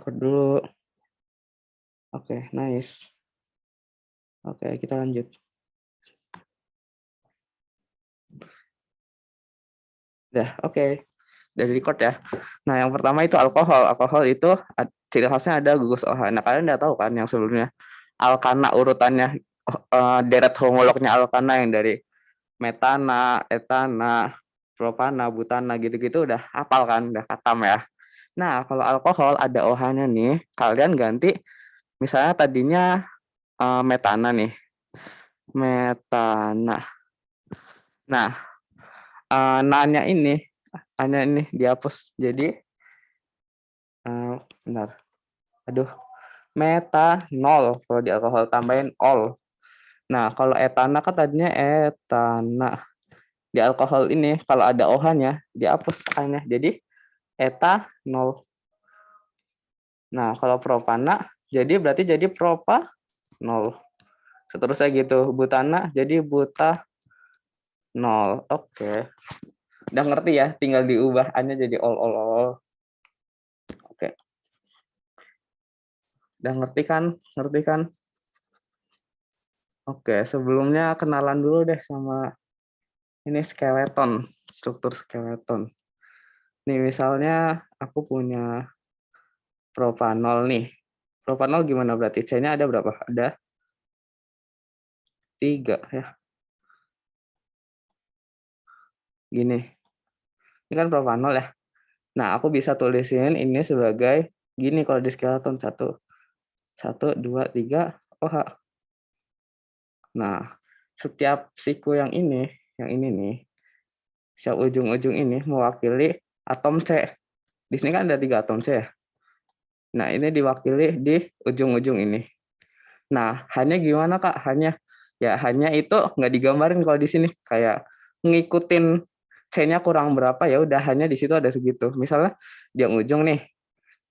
Record dulu. Oke, nice. Oke, kita lanjut. Udah, oke. Dari record ya. Nah, yang pertama itu alkohol. Alkohol itu ciri khasnya ada gugus OH. Nah, kalian udah tahu kan yang sebelumnya alkana urutannya deret homolognya alkana yang dari metana, etana, propana, butana gitu-gitu udah hafal kan, udah katam ya. Nah, kalau alkohol ada OH-nya nih, kalian ganti misalnya tadinya metana nih. Metana. Nah, nanya ini hanya ini dihapus. Jadi benar. Aduh, metanol kalau di alkohol tambahin ol. Nah, kalau etana kan tadinya etana. Di alkohol ini kalau ada OH-nya dihapus A-nya. Jadi etanol. Nah, kalau propana jadi berarti jadi propanol. Seterusnya gitu. Butana jadi butanol. Oke. Udah ngerti ya? Tinggal diubah A-nya jadi ol. Oke. Udah ngerti kan? Ngerti kan? Oke, sebelumnya kenalan dulu deh sama ini skeleton, struktur skeleton. Nih misalnya aku punya propanol nih. Propanol gimana berarti? C-nya ada berapa? Ada 3 ya. Gini. Ini kan propanol ya. Nah, aku bisa tulisin ini sebagai gini kalau di skeleton 1, 2, 3 OH. Nah, setiap siku yang ini nih, setiap ujung-ujung ini mewakili atom C. Di sini kan ada 3 atom C ya. Nah, ini diwakili di ujung-ujung ini. Nah, hanya gimana Kak? Hanya itu nggak digambarin kalau di sini. Kayak ngikutin C-nya kurang berapa ya udah hanya di situ ada segitu. Misalnya di yang ujung nih,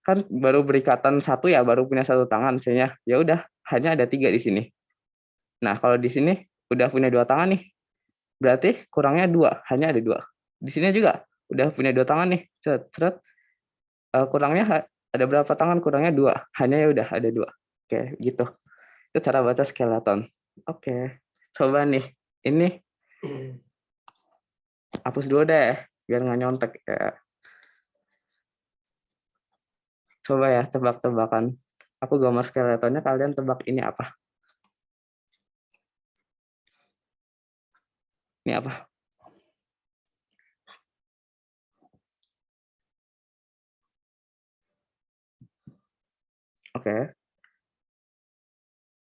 kan baru berikatan 1 ya, baru punya 1 tangan C-nya. Ya udah hanya ada 3 di sini. Nah, kalau di sini udah punya 2 tangan nih. Berarti kurangnya 2, hanya ada 2. Di sini juga udah punya 2 tangan nih. Kurangnya ada berapa tangan? Kurangnya 2. Hanya ya udah ada 2. Oke, gitu. Itu cara baca skeleton. Oke. Coba nih. Ini hapus dulu deh biar nggak nyontek ya. Coba ya tebak-tebakan. Aku gambar skeletonnya, kalian tebak ini apa? Ini apa? Oke.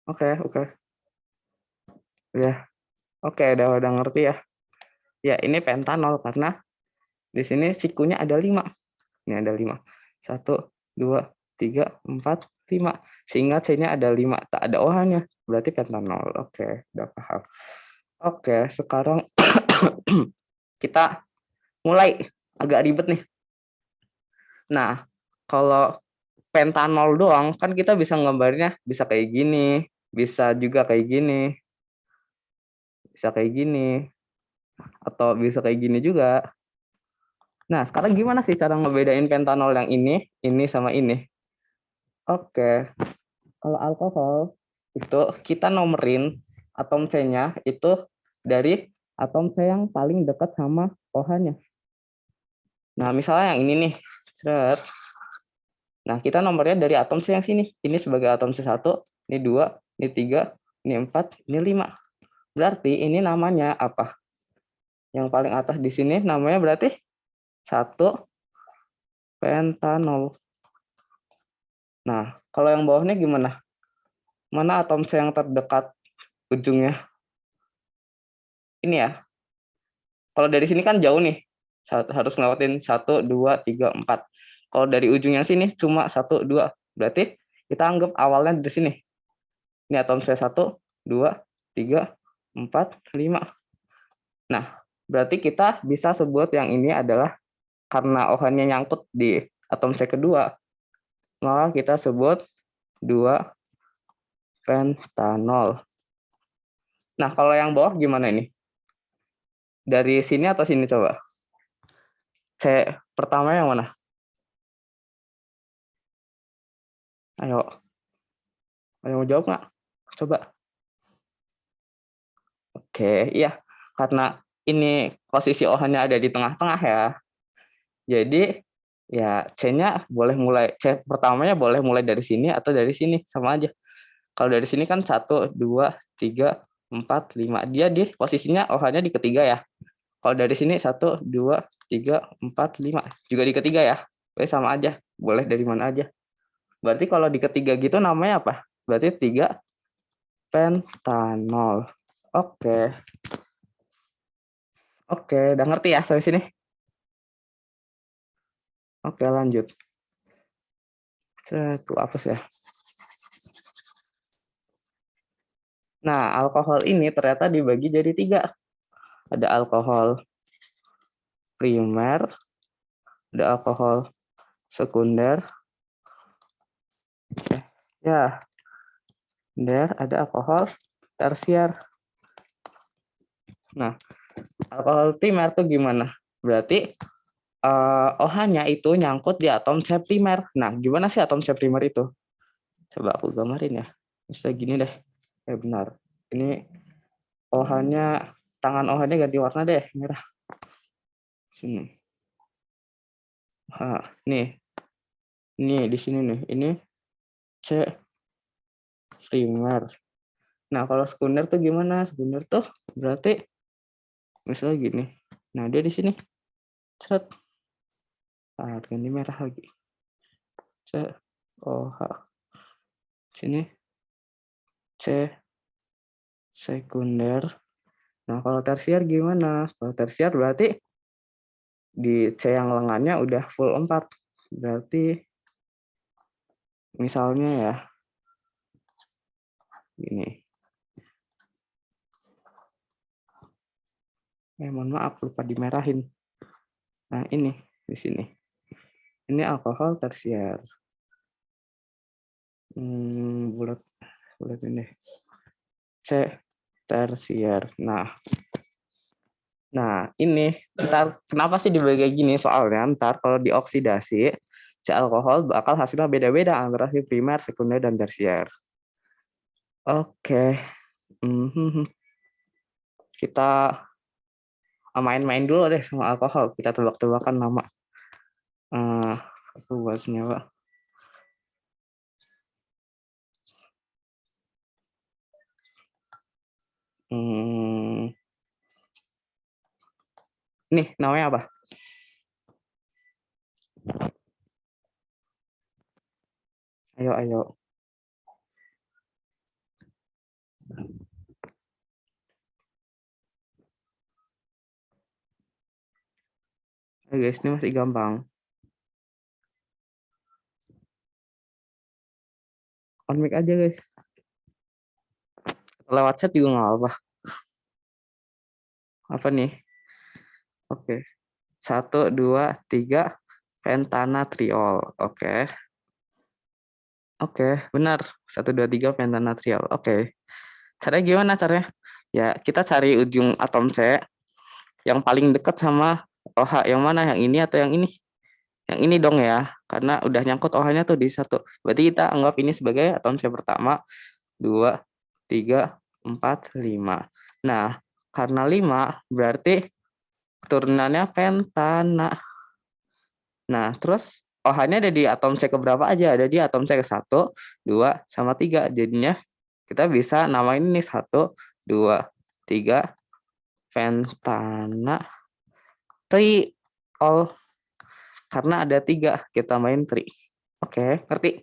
Oke. Ya. Oke, udah ngerti ya. Ya, ini pentanol karena di sini sikunya ada 5. Ini ada 5. 1, 2, 3, 4, 5. Sehingga C-nya ada 5, tak ada OH-nya. Berarti pentanol. Oke, udah paham. Oke, sekarang kita mulai agak ribet nih. Nah, kalau pentanol doang kan kita bisa nggambarnya bisa kayak gini, bisa juga kayak gini, bisa kayak gini, atau bisa kayak gini juga. Nah, sekarang gimana sih cara ngebedain pentanol yang ini sama ini? Oke, kalau alkohol itu kita nomerin atom C-nya itu dari atom C yang paling dekat sama OH-nya. Nah, misalnya yang ini nih, seret. Nah, kita nomornya dari atom C yang sini. Ini sebagai atom C1, ini 2, ini 3, ini 4, ini 5. Berarti ini namanya apa? Yang paling atas di sini namanya berarti 1 pentanol. Nah, kalau yang bawahnya gimana? Mana atom C yang terdekat ujungnya? Ini ya. Kalau dari sini kan jauh nih. Harus ngelewatin 1, 2, 3, 4. Kalau dari ujungnya sini cuma 1, 2. Berarti kita anggap awalnya dari sini. Ini atom C1, 2, 3, 4, 5. Nah, berarti kita bisa sebut yang ini adalah karena OH-nya nyangkut di atom C kedua, maka kita sebut 2 pentanol. Nah, kalau yang bawah gimana ini? Dari sini atau sini coba? C pertama yang mana? Ayo, ada yang mau jawab nggak? Coba. Oke, iya. Karena ini posisi OH-nya ada di tengah-tengah ya. Jadi ya C-nya boleh mulai, C pertamanya boleh mulai dari sini atau dari sini, sama aja. Kalau dari sini kan 1, 2, 3, 4, 5. Dia di posisinya OH-nya di ketiga ya. Kalau dari sini 1, 2, 3, 4, 5. Juga di ketiga ya. Oke, sama aja. Boleh dari mana aja. Berarti kalau di ketiga gitu namanya apa? Berarti 3 pentanol. Oke. Oke, udah ngerti ya sampai sini? Oke, lanjut. Itu apa sih ya? Nah, alkohol ini ternyata dibagi jadi 3. Ada alkohol primer, ada alkohol sekunder, ya, dan ada alkohol tersier. Nah, alkohol primer tuh gimana? Berarti OH-nya itu nyangkut di atom C primer. Nah, gimana sih atom C primer itu? Coba aku gambarin ya. Misalnya gini deh. Benar. Ini OH-nya, tangan OH-nya ganti warna deh, merah. Sini. Nih. Ini di sini nih. Ini C primer. Nah, kalau sekunder tuh gimana? Sekunder tuh berarti misalnya gini. Nah, dia di sini. Set. Ganti merah lagi. C OH. Sini C sekunder. Nah, kalau tersier gimana? Kalau tersier berarti di C yang lengannya udah full 4. Berarti misalnya ya, gini. Mohon maaf, lupa dimerahin. Nah, ini di sini. Ini alkohol tersier. Bulat ini. C tersier. Nah, ini ntar kenapa sih dibagi kayak gini? Soalnya ntar kalau dioksidasi, si alkohol bakal hasilnya beda-beda antara si primer, sekunder, dan tersier. Oke. Kita main-main dulu deh sama alkohol. Kita tebak-tebakan nama. Aku buat senyawa. Nih, namanya apa? Ayo, ayo. Ayo guys, ini masih gampang. On mic aja guys. Lewat chat juga nggak apa. Apa nih? Oke. 1, 2, 3 pentanatriol. Oke. Oke, benar. 1, 2, 3 pentanatriol. Oke. Caranya gimana caranya? Ya, kita cari ujung atom C yang paling dekat sama OH. Yang mana? Yang ini atau yang ini? Yang ini dong ya. Karena udah nyangkut OH-nya tuh di 1. Berarti kita anggap ini sebagai atom C pertama. 2, 3, 4, 5. Nah, karena 5 berarti turunannya pentana. Nah, terus OH-nya ada di atom C keberapa aja? Ada di atom C ke-1, 2, sama 3. Jadinya kita bisa namain ini 1, 2, 3 pentana triol. Karena ada 3, kita main tri. Oke, ngerti?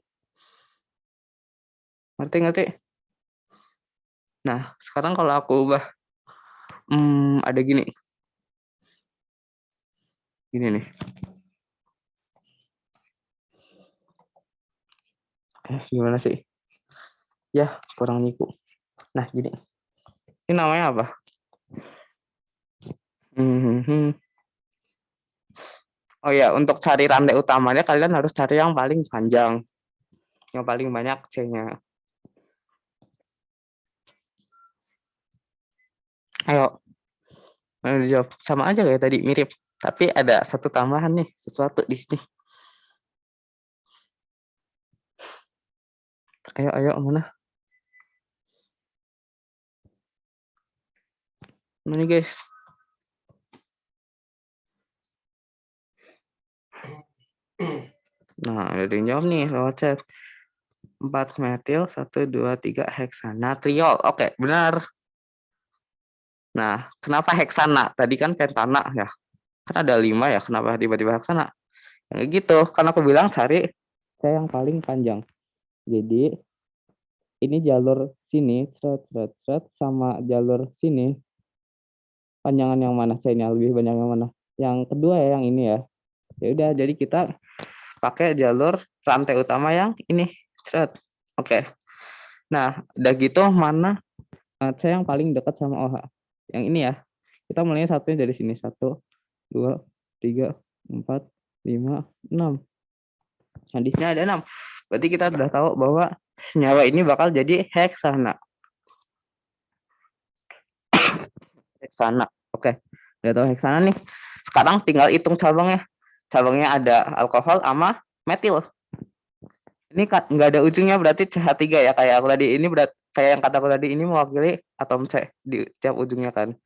Ngerti? Nah, sekarang kalau aku ubah ada gini. Gini nih. Gimana sih? Ya, kurang niku. Nah, gini. Ini namanya apa? Oh ya, untuk cari rantai utamanya kalian harus cari yang paling panjang. Yang paling banyak C-nya. Ayo. Jawab. Sama aja kayak tadi, mirip. Tapi ada satu tambahan nih, sesuatu di sini. Ayo, mana? Mana guys? Nah, ada yang jawab nih lewat chat. 4 metil, 1, 2, 3 heksanatriol. Oke, benar. Nah, kenapa heksana? Tadi kan pentana ya. Kan ada 5 ya, kenapa tiba-tiba heksana? Yang gitu, kan aku bilang cari C yang paling panjang. Jadi, ini jalur sini, sama jalur sini. Panjangan yang mana C-nya lebih banyak yang mana? Yang kedua ya, yang ini ya. Ya udah, jadi kita pakai jalur rantai utama yang ini. Oke. Nah, udah gitu mana C yang paling dekat sama OH? Yang ini ya. Kita mulainya satunya dari sini. 1, 2, 3, 4, 5, 6. Nah, di sini ada 6. Berarti kita udah tahu bahwa senyawa ini bakal jadi heksana. Heksana. Oke. Udah tahu heksana nih. Sekarang tinggal hitung cabangnya. Cabangnya ada alkohol sama metil. Ini nggak ada ujungnya, berarti CH3 ya, kayak aku tadi. Ini berat kayak yang kataku tadi, ini mewakili atom C di tiap ujungnya kan.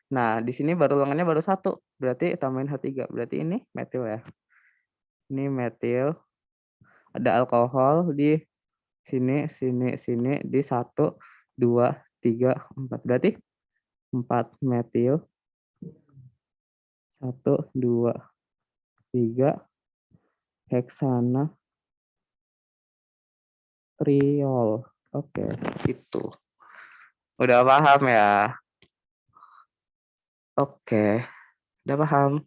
Nah, di sini baru ulangannya baru 1, berarti tambahin H3. Berarti ini metil ya. Ini metil. Ada alkohol di sini di 1, 2, 3, 4. Berarti 4 metil. 1, 2, 3 heksana triol. Oke, itu. Udah paham ya? Oke, udah paham.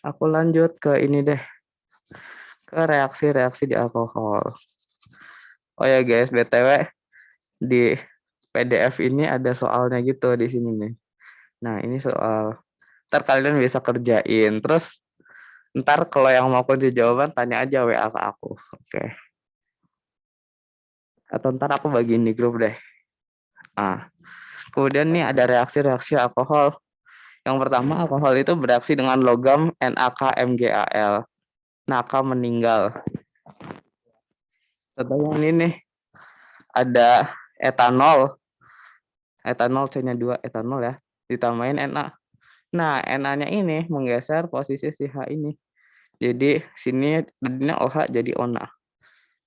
Aku lanjut ke ini deh. Ke reaksi-reaksi di alkohol. Oh ya guys, BTW di PDF ini ada soalnya gitu di sini nih. Nah, ini soal. Ntar kalian bisa kerjain. Terus ntar kalau yang mau kunci jawaban tanya aja WA ke aku. Oke. Atau ntar aku bagiin di grup deh. Nah, kemudian nih ada reaksi-reaksi alkohol. Yang pertama, alkohol itu bereaksi dengan logam NaCl, NaK meninggal. Contoh yang ini nih, ada etanol. Etanol C-nya 2, etanol ya. Ditambahin Na. Nah, Na-nya ini menggeser posisi si H ini. Jadi, sini tadinya OH jadi ONA.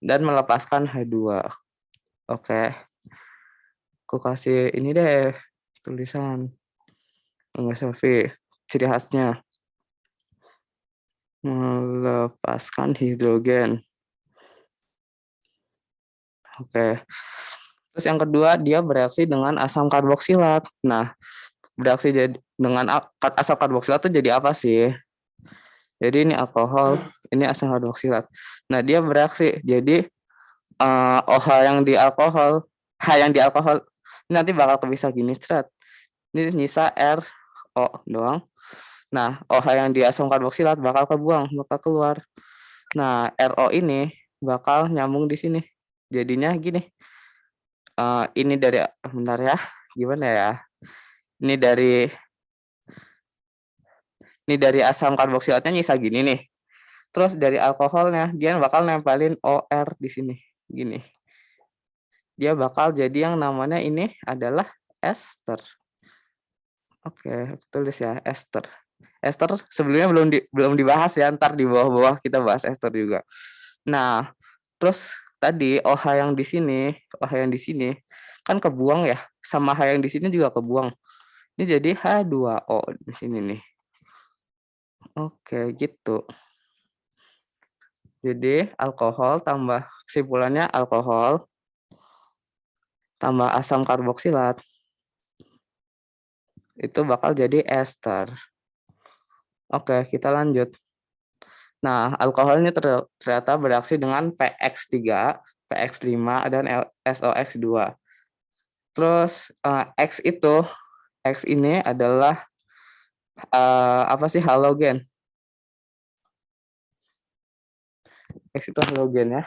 Dan melepaskan H2. Oke. Aku kasih ini deh, tulisan. Enggak Sofi, ciri khasnya. Melepaskan hidrogen. Oke. Terus yang kedua, dia bereaksi dengan asam karboksilat. Nah, bereaksi dengan asam karboksilat itu jadi apa sih? Jadi ini alkohol, ini asam karboksilat. Nah, dia bereaksi. Jadi OH yang di alkohol, H yang di alkohol, ini nanti bakal kepisah gini, cret. Ini nyisa RO doang. Nah, OH yang di asam karboksilat bakal kebuang, bakal keluar. Nah, RO ini bakal nyambung di sini. Jadinya gini. Ini dari, bentar ya, gimana ya? Ini dari asam karboksilatnya nyisa gini nih. Terus dari alkoholnya dia bakal nempelin OR di sini, gini. Dia bakal jadi yang namanya ini adalah ester. Oke, tulis ya, ester. Ester sebelumnya belum dibahas ya, ntar di bawah-bawah kita bahas ester juga. Nah, terus tadi OH yang di sini kan kebuang ya, sama H yang di sini juga kebuang. Ini jadi H2O di sini nih. Oke, gitu. Jadi alkohol tambah, kesimpulannya alkohol tambah asam karboksilat itu bakal jadi ester. Oke, kita lanjut. Nah, alkohol ini ternyata bereaksi dengan PX3, PX5, dan SOX2. Terus X ini adalah apa sih, halogen. X itu halogen ya.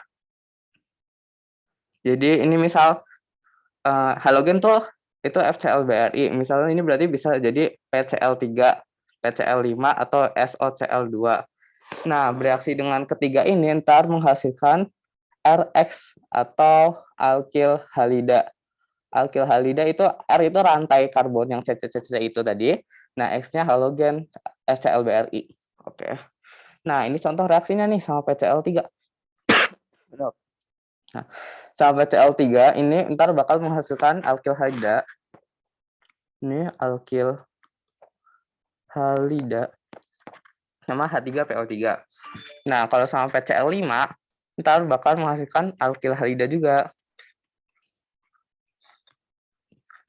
Jadi ini misal halogen tuh itu FCl-BrI. Misalnya ini berarti bisa jadi PCl3, PCl5, atau SOCl2. Nah, bereaksi dengan ketiga ini ntar menghasilkan RX atau alkil halida. Alkil halida itu R itu rantai karbon yang CCCC itu tadi. Nah, X-nya halogen FClBrI. Oke. Nah, ini contoh reaksinya nih sama PCl3. Nah, sama PCl3 ini ntar bakal menghasilkan alkil halida. Ini alkil halida sama H3PO3. Nah, kalau sama PCl5 ntar bakal menghasilkan alkil halida juga.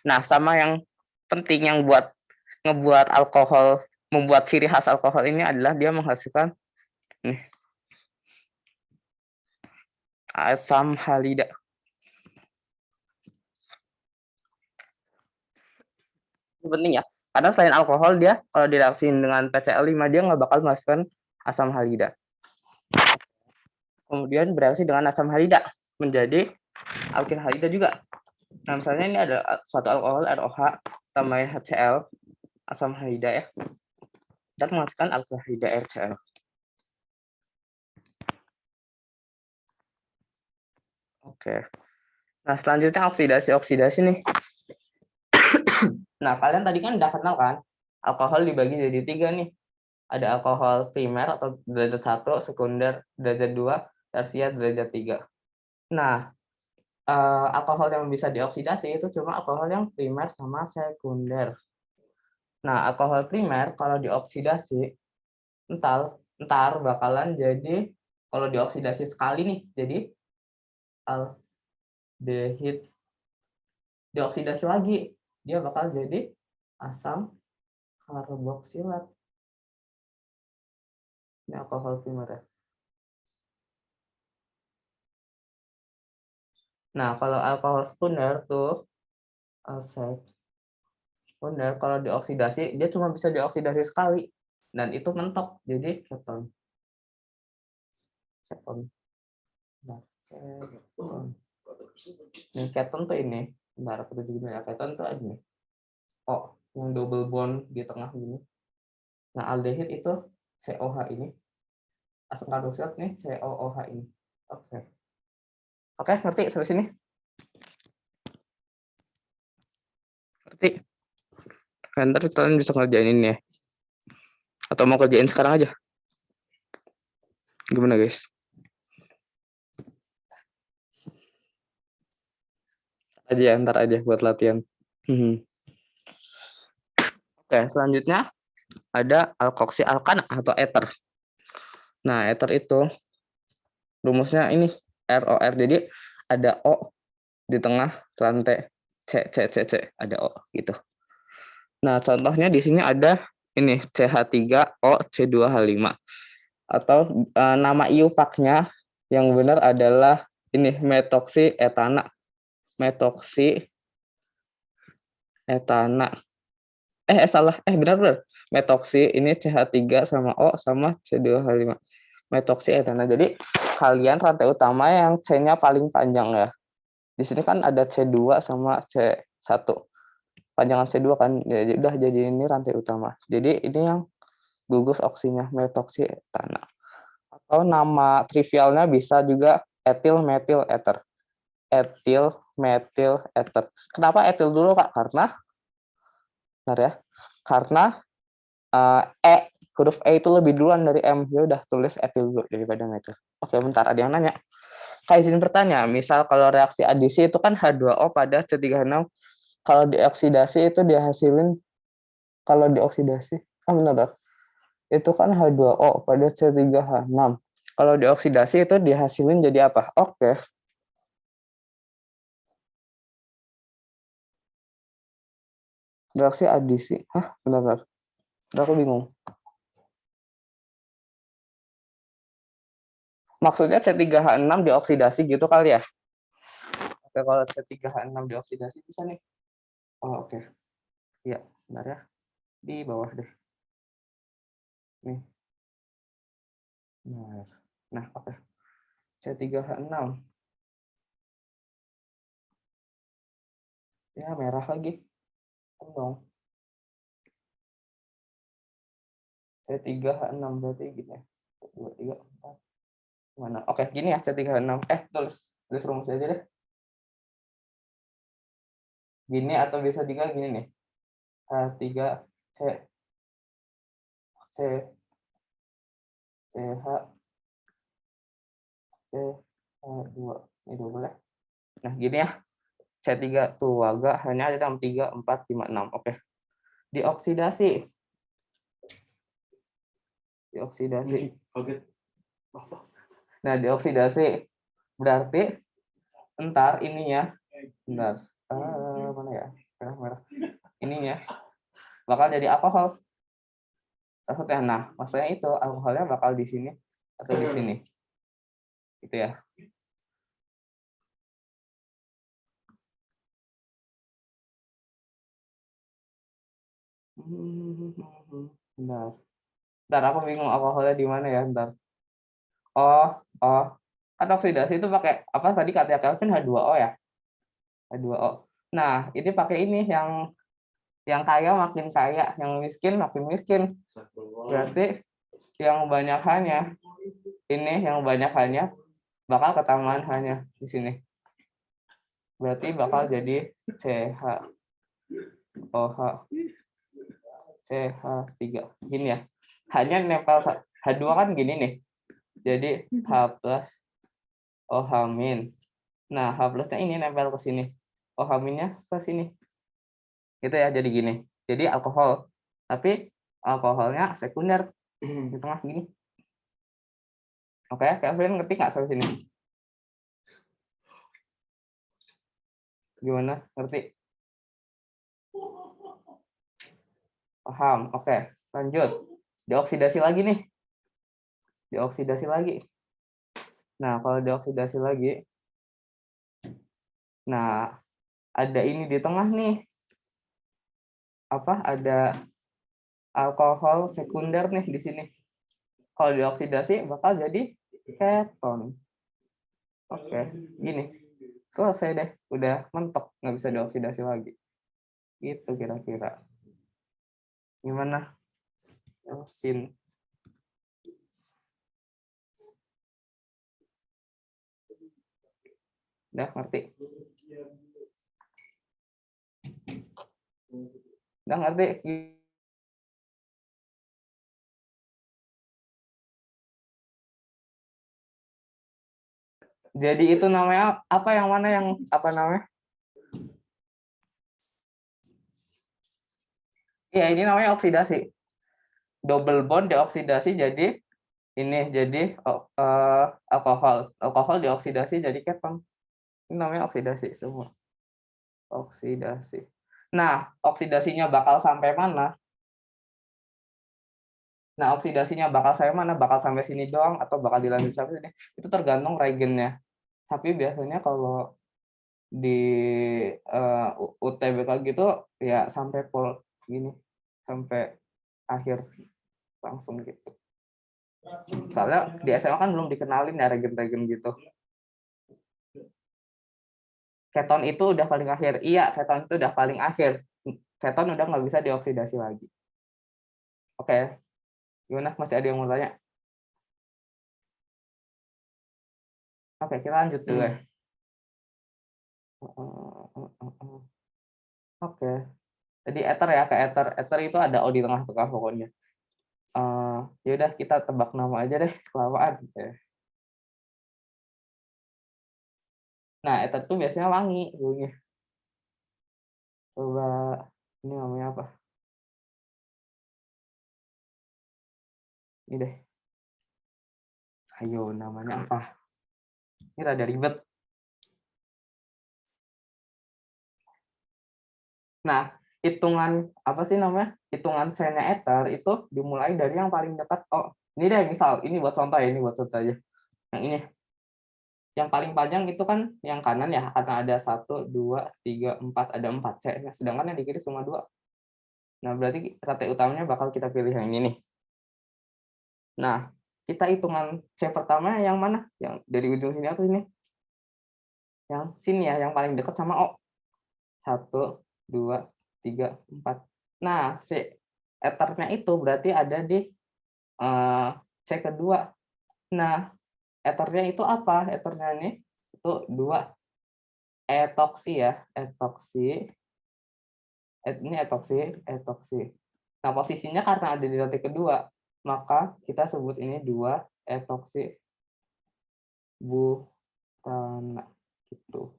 Nah, sama yang penting yang ngebuat alkohol, membuat ciri khas alkohol ini adalah dia menghasilkan nih, asam halida. Ini penting ya, karena selain alkohol dia kalau direaksiin dengan PCl5 dia nggak bakal menghasilkan asam halida. Kemudian bereaksi dengan asam halida menjadi alkil halida juga. Nah, misalnya ini ada suatu alkohol ROH tambahin HCl asam halida ya, dan menghasilkan alkil halida RCl. Oke. Nah, selanjutnya oksidasi nih. Nah, kalian tadi kan udah kenal kan, alkohol dibagi jadi 3 nih. Ada alkohol primer atau derajat 1, sekunder derajat 2, tersier derajat 3. Nah, alkohol yang bisa dioksidasi itu cuma alkohol yang primer sama sekunder. Nah, alkohol primer kalau dioksidasi ntar bakalan jadi, kalau dioksidasi sekali nih jadi aldehid. Dioksidasi lagi dia bakal jadi asam karboksilat. Ini alkohol primer ya. Nah, kalau alkohol sekunder tuh sekunder kalau dioksidasi dia cuma bisa dioksidasi sekali dan itu mentok jadi keton. Nah, keton. Nih keton tuh ini. Bentar, aku tunjukin ya. Keton tuh ini. Oh, yang double bond di tengah gini. Nah, aldehid itu COH ini. Asam karboksilat nih COOH ini. Oke. Oke, ngerti sampai sini? Ngerti? Ntar kalian bisa ngerjain ini ya. Atau mau kerjain sekarang aja? Gimana guys? Ntar aja buat latihan. Oke, selanjutnya ada alkoksi alkan atau ether. Nah, ether itu rumusnya ini ROR. Jadi ada O di tengah rantai C, ada O gitu. Nah, contohnya di sini ada ini CH3O C2H5 atau nama IUPAC-nya yang benar adalah ini metoksietana. Metoksietana. Benar. Metoksi ini CH3 sama O sama C2H5. Metoksietana. Jadi kalian rantai utama yang C-nya paling panjang ya. Di sini kan ada C2 sama C1. Panjangan C2 kan ya, udah jadi ini rantai utama. Jadi ini yang gugus oksinya metoksietana. Atau nama trivialnya bisa juga etil metil ether. Etil metil ether. Kenapa etil dulu Kak? Karena huruf E itu lebih duluan dari M. Ya udah tulis etil dulu daripada metil. Oke, bentar ada yang nanya. Kak izin bertanya, misal kalau reaksi adisi itu kan H2O pada C3H6, kalau dioksidasi itu dihasilin, kalau dioksidasi, benar, itu kan H2O pada C3H6. Kalau dioksidasi itu dihasilin jadi apa? Oke. Reaksi adisi. Benar. Aku bingung. Maksudnya C3H6 dioksidasi gitu kali ya? Oke, kalau C3H6 dioksidasi bisa nih. Oh, oke. Iya, bentar ya. Di bawah deh. Nih. Nah, oke. C3H6. Ya, merah lagi. Dong. C3H6 berarti gini. 1, 2, 3, 4. Mana? Oke, gini ya C36. Tulis rumus aja deh. Gini atau bisa juga gini nih. H3C C CH CH2. Ini dulu boleh. Nah, gini ya. C3 tuaga hanya ada dalam 3, 4, 5, 6. Oke. Dioksidasi. Nah, dioksidasi berarti entar ininya, mana ya? Merah. Ininya bakal jadi alkohol. Maksudnya, nah, maksudnya itu alkoholnya bakal di sini atau di sini. Gitu ya. Bentar, aku bingung alkoholnya di mana ya, bentar. Oh, kan oksidasi itu pakai apa tadi kata Kelvin H2O ya? H2O. Nah, ini pakai ini yang kaya makin kaya, yang miskin makin miskin. Berarti yang banyak hanya ini, yang banyak hanya bakal ketambahan hanya di sini. Berarti bakal jadi CH-OH CH3 gini ya. Hanya nempel H2 kan gini nih. Jadi H plus OH min. Nah, H plusnya ini nempel ke sini. OH minnya ke sini. Gitu ya, jadi gini. Jadi alkohol. Tapi alkoholnya sekunder di tengah gini. Oke, kalian ngerti nggak sampai sini? Gimana? Ngerti? Paham. Oke, lanjut. Dioksidasi lagi nih. Dioksidasi lagi. Nah, kalau dioksidasi lagi, nah ada ini di tengah nih. Apa? Ada alkohol sekunder nih di sini. Kalau dioksidasi bakal jadi keton. Oke, gini. Selesai deh, udah mentok, nggak bisa dioksidasi lagi. Gitu kira-kira. Gimana? Elvin. Udah ngerti? Udah ngerti? Jadi itu namanya apa, yang mana yang apa namanya? Ya, ini namanya oksidasi. Double bond dioksidasi jadi ini, jadi alkohol. Alkohol dioksidasi jadi keton. Ini namanya oksidasi semua. Oksidasi. Nah, oksidasinya bakal sampai mana? Nah, oksidasinya bakal sampai mana? Bakal sampai sini doang atau bakal dilanjut sampai sini? Itu tergantung reagennya. Tapi biasanya kalau di UTBK gitu ya sampai pol gini, sampai akhir langsung gitu. Soalnya di SMA kan belum dikenalin ya regen-regen gitu. Keton itu udah paling akhir. Iya, keton itu udah paling akhir. Keton udah nggak bisa dioksidasi lagi. Oke, gimana? Masih ada yang mau tanya? Oke, kita lanjut dulu ya. Oke, jadi ether ya, ke ether. Ether itu ada O di tengah-tengah pokoknya. Ya udah, kita tebak nama aja deh, kelamaan. Nah, ether tuh biasanya wangi baunya. Coba, ini namanya apa? Ini deh. Ayo, namanya apa? Ini rada ribet. Nah, hitungan apa sih namanya? Hitungan chain-nya ether itu dimulai dari yang paling dekat. Oh, ini deh, misal ini buat contoh ya, ini buat contoh aja. Yang ini. Yang paling panjang itu kan yang kanan ya, karena ada 1, 2, 3, 4, ada 4 C. Nah, sedangkan yang di kiri cuma 2. Nah, berarti rantai utamanya bakal kita pilih yang ini nih. Nah, kita hitungan C pertama yang mana? Yang dari ujung sini atau ini? Yang sini ya, yang paling dekat sama O. 1, 2, 3, 4. Nah, C ethernya itu berarti ada di C kedua. Nah, Ethernya itu apa? Ethernya ini itu 2 etoksi ya, etoksi. Ini etoksi. Nah, posisinya karena ada di rantai kedua, maka kita sebut ini 2 etoksi butana gitu.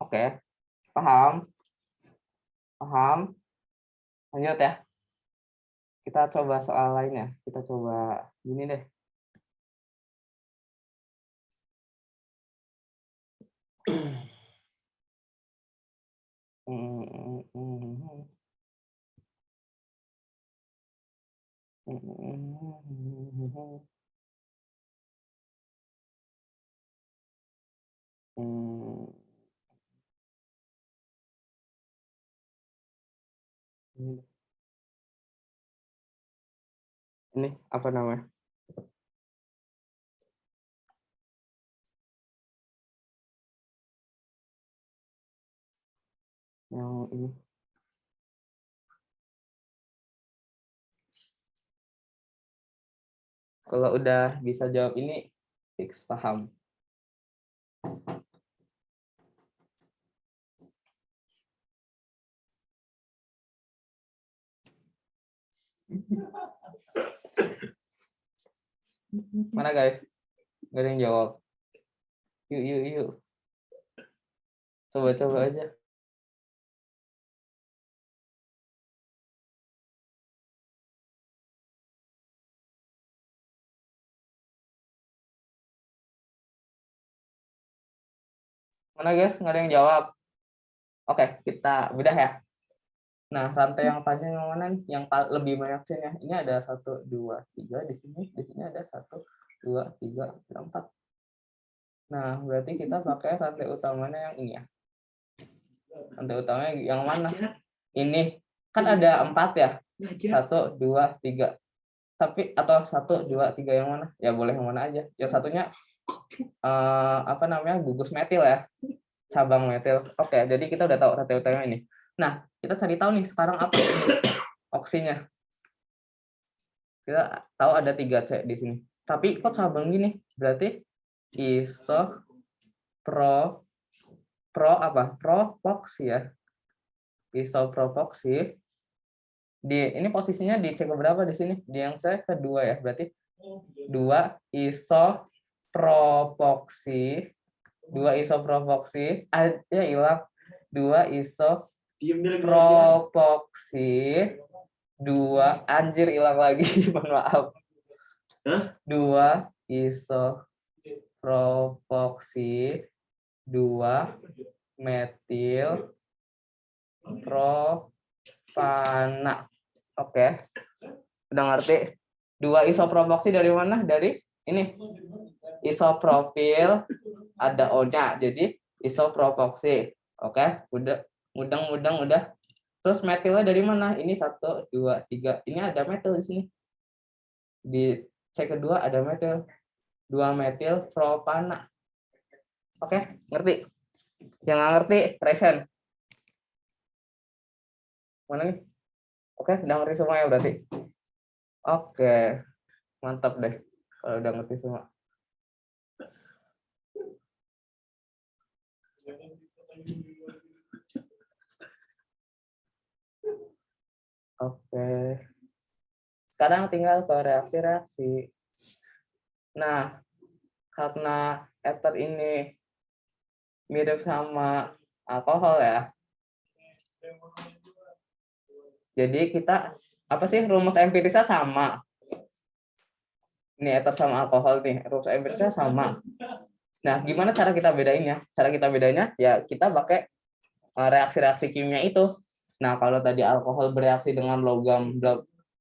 Oke, paham? Paham? Lanjut ya. Kita coba soal lainnya. Kita coba gini deh. Ini apa namanya? Yang ini. Kalau udah bisa jawab ini, fix paham. Mana guys? Gak ada yang jawab. Yuk. Coba aja. Mana guys? Nggak ada yang jawab. Oke, kita bedah ya. Nah, rantai yang panjang yang mana nih? Yang lebih banyak chain-nya. Ini ada 1, 2, 3 di sini. Di sini ada 1, 2, 3, 4. Nah, berarti kita pakai rantai utamanya yang ini ya. Rantai utamanya yang mana? Ini. Kan ada 4 ya. 1, 2, 3. Tapi atau 1, 2, 3 yang mana? Ya boleh yang mana aja. Yang satunya apa namanya? Gugus metil ya. Cabang metil. Oke, jadi kita udah tahu rantai utama ini. Nah, kita cari tahu nih sekarang apa oksinya. Kita tahu ada 3 C di sini. Tapi kok cabang gini? Berarti propoksi ya. Isopropoksi. Ini posisinya di C keberapa di sini? Di yang C kedua ya. Berarti 2 isopropoksi. 2 isopropoksi. Ya hilang. 2 isopropoksi. 2 anjir hilang lagi. Mohon maaf. 2 isopropoksi. 2 metil propana. Oke. Udah ngerti? 2 isopropoksi dari mana? Dari ini. Isopropil ada O-nya. Jadi isopropoksi. Oke, udah. Mudeng udah. Terus metilnya dari mana? Ini 1, 2, 3. Ini ada metil di sini. Di C kedua ada metil. 2 metil propana. Oke, ngerti? Yang nggak ngerti, present. Mana nih? Oke, udah ngerti semua ya berarti. Oke, mantap deh kalau udah ngerti semua. Oke. Sekarang tinggal ke reaksi-reaksi. Nah, karena ether ini mirip sama alkohol ya. Jadi kita apa sih rumus empirisnya sama. Ini ether sama alkohol nih, rumus empirisnya sama. Nah, gimana cara kita bedainnya? Cara kita bedainnya ya kita pakai reaksi-reaksi kimia itu. Nah, kalau tadi alkohol bereaksi dengan logam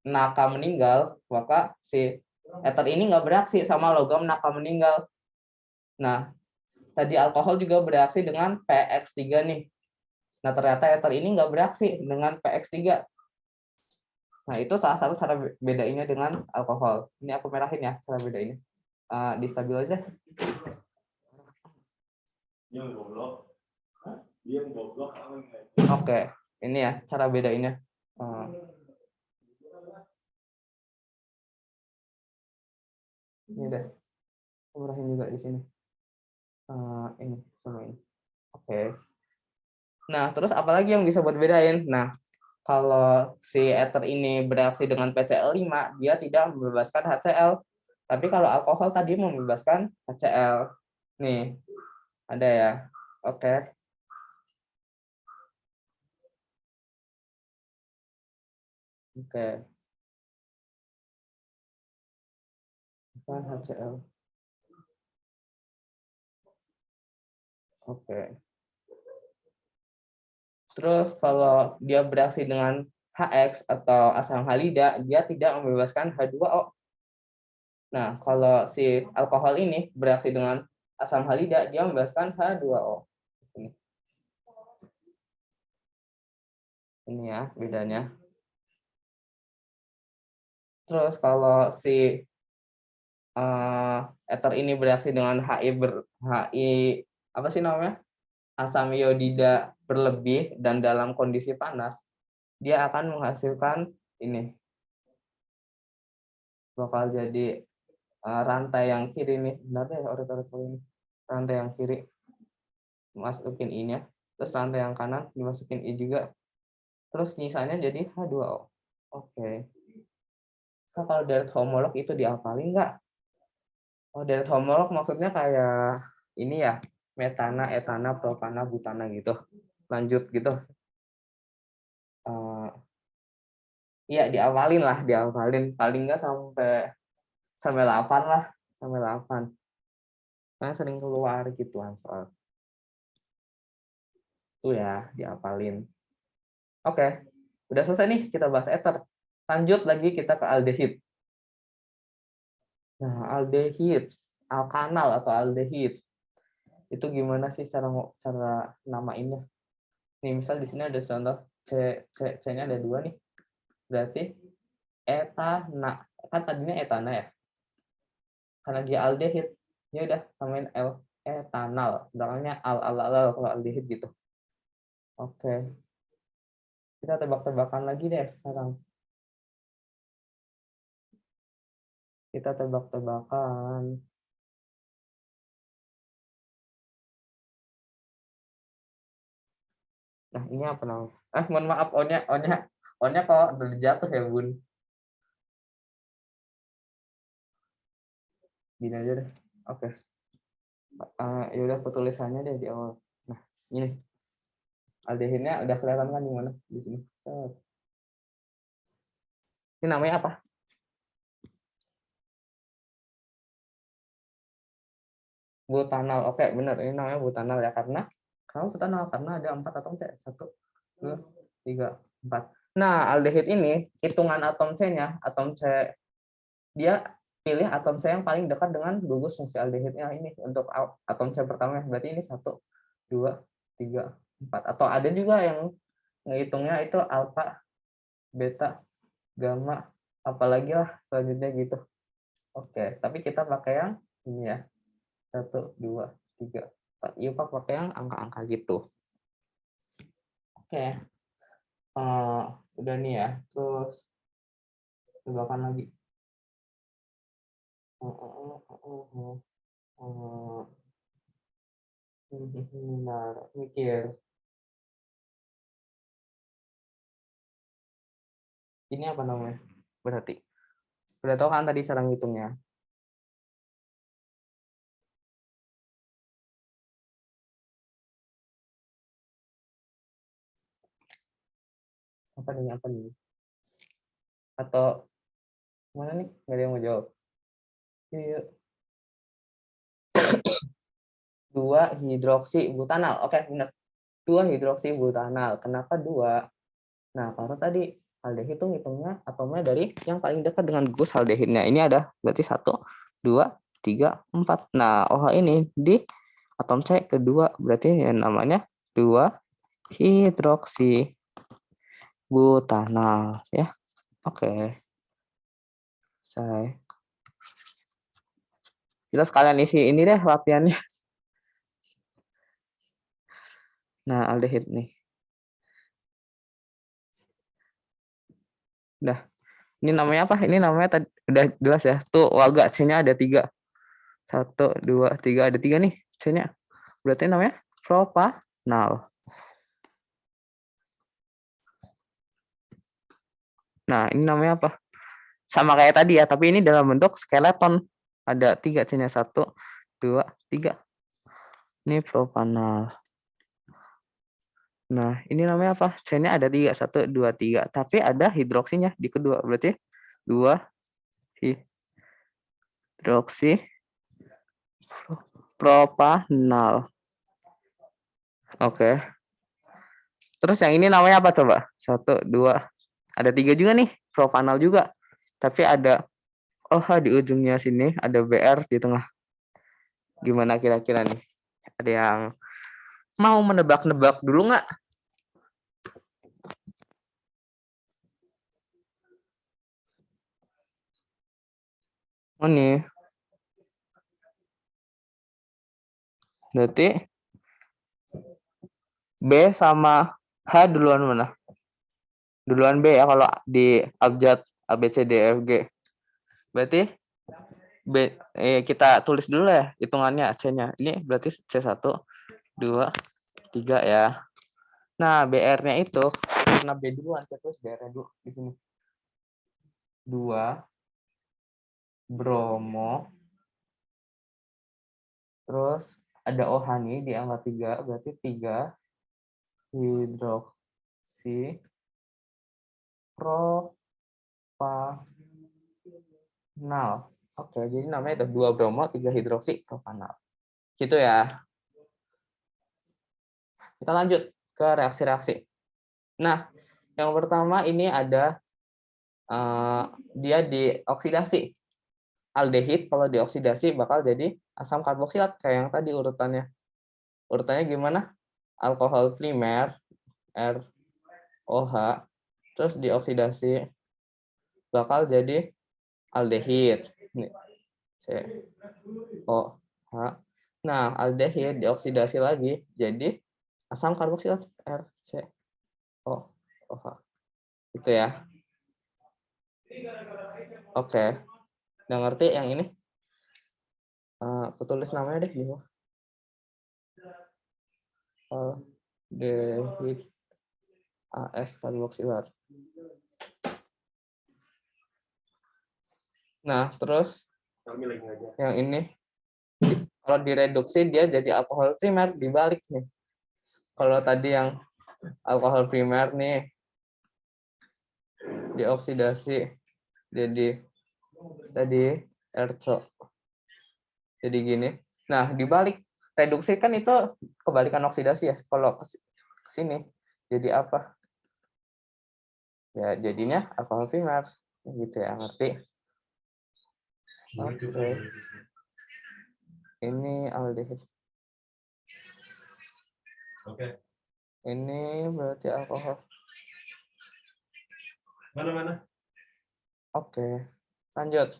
naka meninggal, maka si ether ini nggak bereaksi sama logam naka meninggal. Nah, tadi alkohol juga bereaksi dengan PX3 nih. Nah, ternyata ether ini nggak bereaksi dengan PX3. Nah, itu salah satu cara bedainnya dengan alkohol. Ini aku merahin ya cara bedainnya. Di stabil aja. Oke, ini ya cara bedainnya. Ini udah murahin juga di sini. Ini sama ini. Oke. Nah, terus apalagi yang bisa buat bedain? Nah, kalau si ether ini bereaksi dengan PCl5, dia tidak membebaskan HCl. Tapi kalau alkohol tadi membebaskan HCl. Nih, ada ya. Oke. Oke. Bukan HCl. Oke. Terus kalau dia bereaksi dengan HX atau asam halida, dia tidak membebaskan H2O. Nah, kalau si alkohol ini bereaksi dengan asam halida, dia membebaskan H2O. Ini ya bedanya. Terus kalau si ether ini bereaksi dengan HI apa sih namanya? Asam iodida berlebih dan dalam kondisi panas, dia akan menghasilkan ini. Bakal jadi rantai yang kiri nih. Bentar deh, ini. Rantai yang kiri masukin I-nya, terus rantai yang kanan dimasukin I juga. Terus nyisanya jadi H2O. Oke. Nah, kalau direct homolog itu diapalin nggak? Oh, direct homolog maksudnya kayak ini ya, metana, etana, propana, butana gitu. Lanjut gitu. Iya, diapalin. Paling nggak sampai 8 lah, sampai 8. Karena sering keluar gitu soal. Itu ya, diapalin. Oke. Udah selesai nih kita bahas ether. Lanjut lagi kita ke aldehid. Nah, aldehid, alkanal atau aldehid. Itu gimana sih cara namainnya? Nih, misal di sini ada contoh C-nya ada 2 nih. Berarti etana. Kan tadinya etana ya. Karena dia aldehid, ya udah namain etanal. Belakangnya al kalau aldehid gitu. Oke. Kita tebak-tebakan lagi deh sekarang. Kita tebak-tebakan. Nah, ini apa namanya? Mohon maaf, onnya kok udah jatuh ya, Bun. Gini aja deh. Oke. Ya udah tulisannya deh di awal. Nah, ini aldehidnya udah kelihatan kan di mana? Di sini. Ini namanya apa? Butanal. Oke, benar. Ini namanya butanal ya karena butanal karena ada 4 atom C. 1, 2, 3, 4. Nah, aldehid ini hitungan atom C-nya, atom C dia pilih atom C yang paling dekat dengan gugus fungsi aldehidnya ini untuk atom C pertama. Berarti ini 1, 2, 3, 4. Atau ada juga yang ngehitungnya itu alfa, beta, gamma, apalagi lah selanjutnya gitu. Oke, tapi kita pakai yang ini ya. 1, 2, 3, 4. Iya, Pak, pakai yang angka-angka gitu. Oke. Udah nih ya. Terus tebakan lagi. Bentar, mikir. Ini apa namanya? Berarti. Udah tahu kan tadi cara ngitungnya. Apa nih? Atau mana nih? Nggak ada yang mau jawab. Iya. 2 hidroksibutanal. Oke, benar. 2 hidroksibutanal. Kenapa 2? Nah, karena tadi aldehid itu ngitungnya atomnya dari yang paling dekat dengan gugus aldehidnya. Ini ada berarti 1, 2, 3, 4. Nah, OH ini di atom C kedua, berarti yang namanya 2 hidroksibutanal ya. Oke. Saya kita sekalian isi ini deh latihannya. Nah, aldehid nih. Udah. Ini namanya apa? Ini namanya tadi udah jelas ya. Tuh waga C-nya ada 3. 1, 2, 3. Ada 3 nih C-nya. Berarti namanya propanal. Nah, ini namanya apa? Sama kayak tadi ya, tapi ini dalam bentuk skeleton. Ada 3 C-nya. 1, 2, 3. Ini propanal. Nah, ini namanya apa? C-nya ada 3. 1, 2, 3. Tapi ada hidroksinya di kedua. Berarti 2 hidroksi propanal. Oke. Terus yang ini namanya apa coba? 1, 2. Ada 3 juga nih. Propanal juga. Tapi ada OH di ujungnya sini. Ada BR di tengah. Gimana kira-kira nih? Ada yang mau menebak-nebak dulu nggak? Oh nih. Berarti B sama H duluan mana? Duluan B ya kalau di abjad A, B, C, D, E, F, G. Berarti kita tulis dulu ya hitungannya C-nya. Ini berarti C1, 2, 3 ya. Nah, BR-nya itu karena B duluan, kita tulis BR-nya dulu di sini. 2 bromo. Terus ada OH nih di angka 3, berarti 3 hidroksi propanal. Oke, jadi namanya itu 2 bromo, 3 hidroksi propanal. Gitu ya. Kita lanjut ke reaksi-reaksi. Nah, yang pertama ini ada dia dioksidasi. Aldehid kalau dioksidasi bakal jadi asam karboksilat kayak yang tadi urutannya. Urutannya gimana? Alkohol primer ROH terus dioksidasi bakal jadi aldehid. COH. Nah, aldehid dioksidasi lagi jadi asam karboksilat RCOOH. Itu ya. Oke. Udah ngerti yang ini? Aku tulis namanya deh di bawah. Aldehid AS karboksilat. Nah, terus yang ini kalau direduksi dia jadi alkohol primer dibalik nih. Kalau tadi yang alkohol primer nih dioksidasi jadi tadi RCO. Jadi gini. Nah, dibalik reduksi kan itu kebalikan oksidasi ya. Kalau ke sini jadi apa? Ya, jadinya alkohol primer gitu ya, ngerti? Oke. Ini aldehid. Oke. Ini berarti alkohol. Mana? Oke. Lanjut.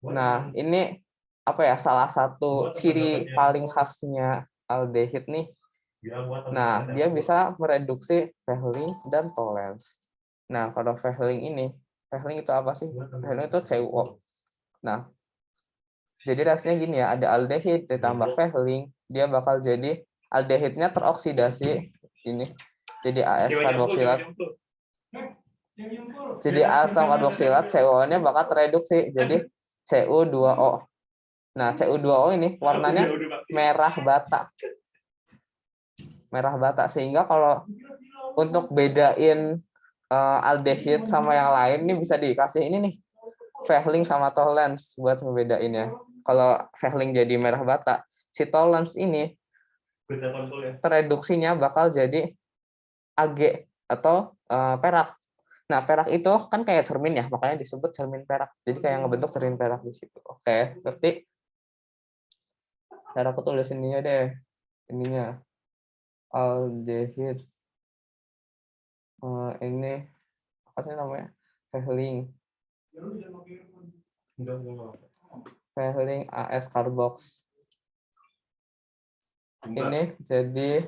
Nah, ini apa ya? Salah satu ciri paling khasnya aldehid nih. Nah, dia bisa mereduksi Fehling dan Tollens. Nah, kalau Fehling itu apa sih? Fehling itu CuO. Nah, jadi reaksinya gini ya, ada aldehid ditambah Fehling, dia bakal jadi aldehidnya teroksidasi ini. Jadi AS karboksilat. Jadi asam karboksilat CuO-nya bakal tereduksi jadi Cu2O. Nah, Cu2O ini warnanya merah bata. Merah bata sehingga kalau untuk bedain aldehid sama yang lain ini bisa dikasih ini nih. Fehling sama Tollens buat membedainnya. Kalau Fehling jadi merah bata, si Tollens ini tereduksinya bakal jadi Ag atau perak. Nah, perak itu kan kayak cermin ya, makanya disebut cermin perak. Jadi kayak ngebentuk cermin perak di situ. Oke, ngerti? Cara aku tulis ininya deh. Ininya. Aldehid. Ini apa sih namanya? Fehling. Fehling AS karboks. Ini jadi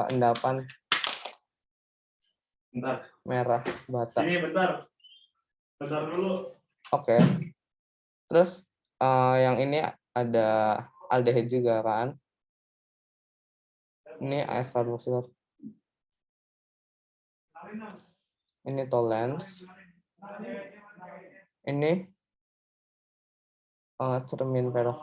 endapan Bentar. Merah bata. Sini bentar. Bentar dulu. Oke. Terus yang ini ada aldehid juga kan. Ini AS karboksilat. Ini tolens. Ini cermin perak.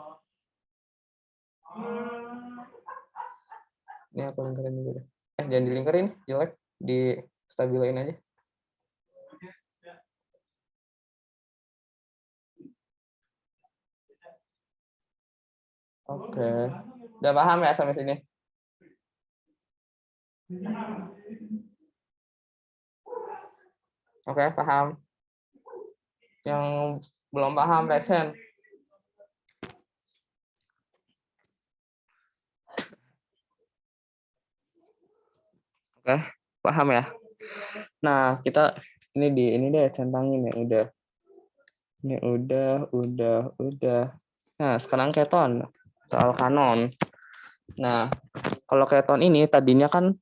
Ini aku lingkarin dulu deh. Jangan dilingkarin, jelek. Di stabilain aja. Oke. Udah paham ya sampai sini? Oke, paham. Yang belum paham, resen. Oke, paham ya? Nah, kita ini deh centangin ya, udah. Ini udah. Nah, sekarang keton atau alkanon. Nah, kalau keton ini tadinya kan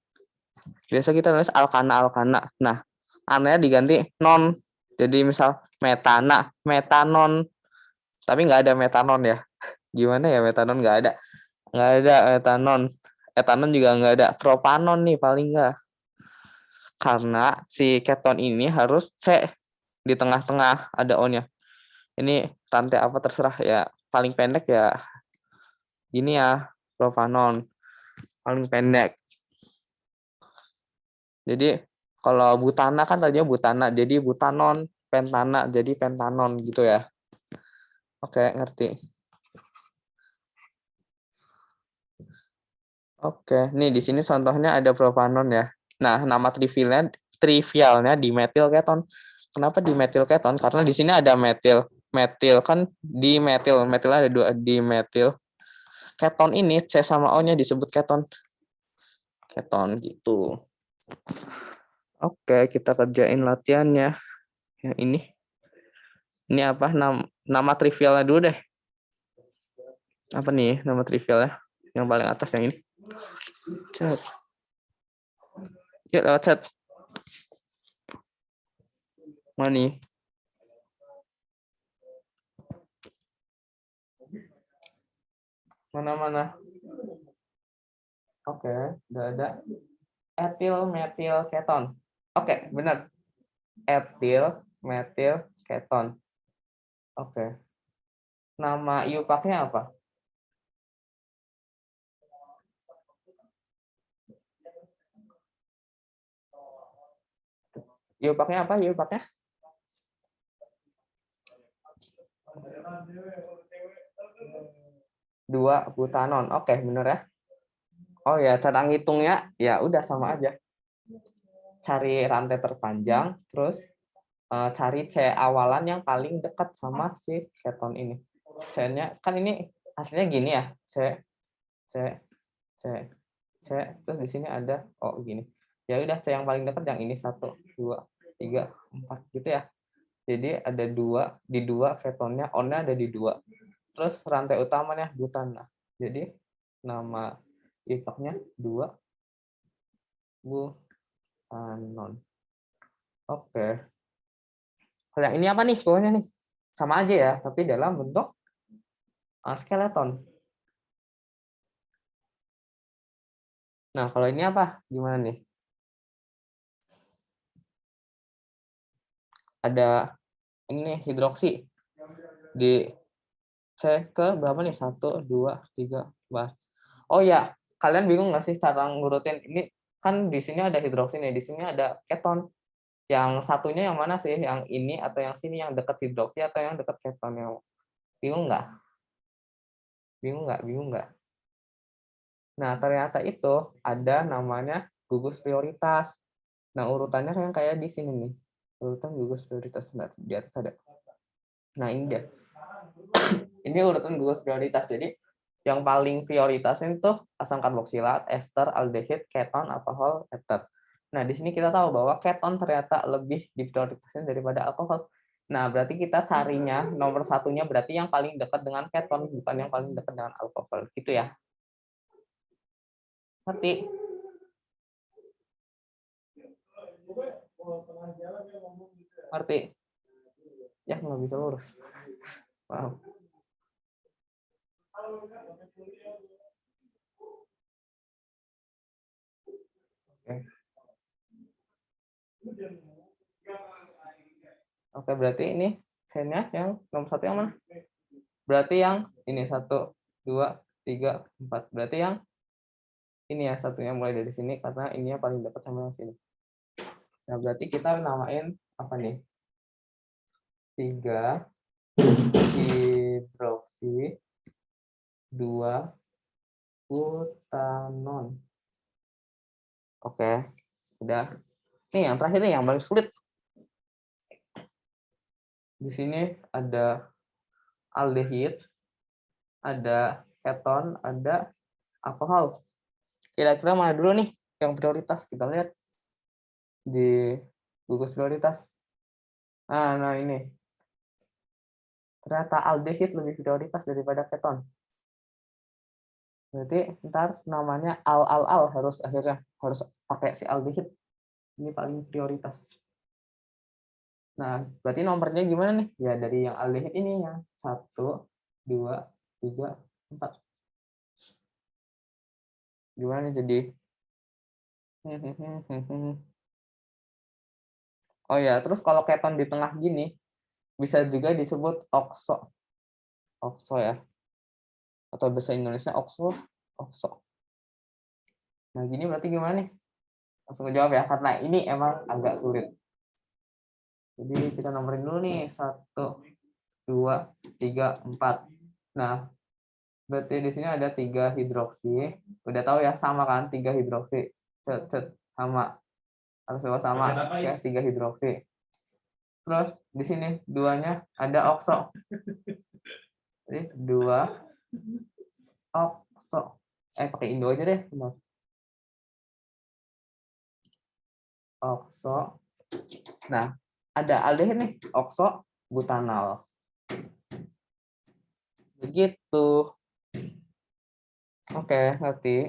biasa kita nulis alkana. Nah, ananya diganti non. Jadi misal metana, metanon. Tapi nggak ada metanon ya. Gimana ya metanon nggak ada. Nggak ada metanon. Etanon juga nggak ada. Propanon nih paling nggak. Karena si keton ini harus C di tengah-tengah ada O-nya. Ini rantai apa terserah ya. Paling pendek ya gini ya, propanon. Paling pendek. Jadi kalau butana kan tadinya butana, jadi butanon, pentana, jadi pentanon gitu ya. Oke, ngerti. Oke, nih di sini contohnya ada propanon ya. Nah, nama trivialnya dimetil keton. Kenapa dimetil keton? Karena di sini ada metil. Metil kan dimetil. Metilnya ada 2 dimetil. Keton ini C sama O-nya disebut keton. Keton gitu. Oke, kita kerjain latihannya. Yang ini. Ini apa? Nama trivialnya dulu deh. Apa nih nama trivialnya? Yang paling atas yang ini. Chat. Yuk lewat chat. Mana nih? Mana? Oke, udah ada. Etil metil keton. Oke, benar. Etil metil keton. Oke. Nama IUPAC-nya apa? IUPAC-nya apa? IUPAC-nya? Dua butanon. Oke, benar ya. Oh ya, cara ngitungnya ya udah sama aja. Cari rantai terpanjang, terus cari C awalan yang paling dekat sama si keton ini. C-nya kan ini hasilnya gini ya. C, terus di sini ada gini. Ya udah C yang paling dekat yang ini 1, 2, 3, 4 gitu ya. Jadi ada 2 di 2 ketonnya, on-nya ada di 2. Terus rantai utamanya butana. Jadi nama IUPAC-nya 2 butanon. Oke. Kalau yang ini apa nih bawahnya nih? Sama aja ya, tapi dalam bentuk skeleton. Nah, kalau ini apa? Gimana nih? Ada ini hidroksi. Di C ke berapa nih? 1, 2, 3, 4. Oh ya, kalian bingung nggak sih cara ngurutin? Ini kan di sini ada hidroksi nih, di sini ada keton. Yang satunya yang mana sih? Yang ini atau yang sini yang dekat hidroksi atau yang dekat keton? Bingung nggak? Bingung nggak? Nah, ternyata itu ada namanya gugus prioritas. Nah, urutannya kan kayak di sini nih. Urutan gugus prioritas. Bentar, di atas ada. Nah, ini dia. Ini urutan gugus prioritas. Jadi, yang paling prioritasnya itu asam karboksilat, ester, aldehid, keton, alkohol, ether. Nah, di sini kita tahu bahwa keton ternyata lebih diprioritaskan daripada alkohol. Nah, berarti kita carinya nomor satunya berarti yang paling dekat dengan keton, bukan yang paling dekat dengan alkohol. Gitu ya. Ngerti? Ngerti? Ya, nggak bisa lurus. Paham. Oke. Oke, berarti ini chain-nya yang nomor 1 yang mana? Berarti yang ini 1, 2, 3, 4. Berarti yang ini ya satunya mulai dari sini karena ini yang paling dekat sama yang sini. Nah, berarti kita namain apa nih? 3 hidroksi 2 butanon. Oke, udah. Nih yang terakhir nih yang paling sulit. Di sini ada aldehid, ada keton, ada alkohol. Kira-kira mana dulu nih yang prioritas? Kita lihat di gugus prioritas. Nah ini. Ternyata aldehid lebih prioritas daripada keton. Berarti ntar namanya al harus akhirnya harus pakai si aldehid. Ini paling prioritas. Nah, berarti nomornya gimana nih? Ya dari yang aldehid ini yang 1, 2, 3, 4. Gimana nih jadi? Oh ya, terus kalau keton di tengah gini bisa juga disebut okso. Okso ya. Atau bahasa Indonesia okso. Nah, gini berarti gimana nih? Langsung jawab ya, karena ini emang agak sulit. Jadi kita nomorin dulu nih, 1, 2, 3, 4. Nah, berarti di sini ada 3 hidroksi. Udah tahu ya, sama kan 3 hidroksi. Sama. Harus sama. Ya, 3 hidroksi. Terus di sini 2-nya ada okso. Jadi 2 okso. Pakai Indo aja deh. Okso. Nah, ada aldehid nih, okso butanal. Begitu. Oke, ngerti.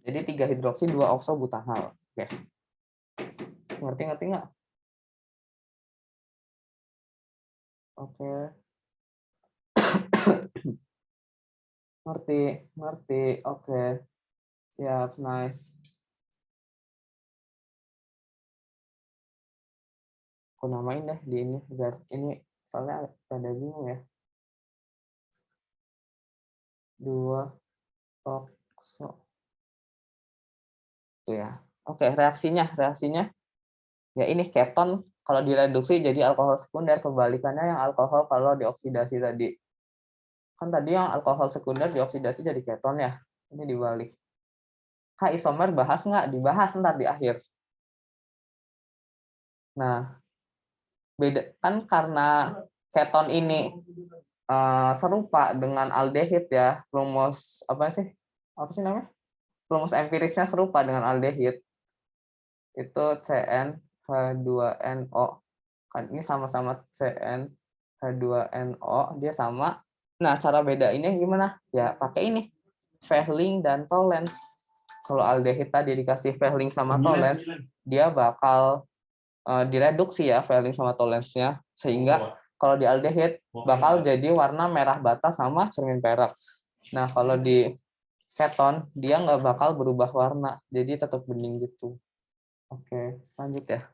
Jadi 3 hidroksi, 2 okso butanal. Oke. Ngerti nggak? Oke. Ngerti. Oke. Siap, nice. Aku namain deh di ini biar ini soalnya ada bingung ya. 2 okso. Tuh ya. Oke, reaksinya ya ini keton kalau direduksi jadi alkohol sekunder, kebalikannya yang alkohol kalau dioksidasi tadi. Kan tadi yang alkohol sekunder dioksidasi jadi keton ya. Ini dibalik. Isomer bahas nggak? Dibahas ntar di akhir. Nah, beda kan karena keton ini serupa dengan aldehid ya, rumus apa sih namanya? Rumus empirisnya serupa dengan aldehid. Itu CnH2NO. Kan ini sama-sama CnH2NO, dia sama. Nah, cara beda ini gimana? Ya, pakai ini. Fehling dan Tollens. Kalau aldehid tadi dikasih Fehling sama Tollens, dia bakal direduksi ya Fehling sama Tollensnya, sehingga kalau di aldehid bakal jadi warna merah bata sama cermin perak. Nah, kalau di keton dia nggak bakal berubah warna, jadi tetap bening gitu. Oke, lanjut ya.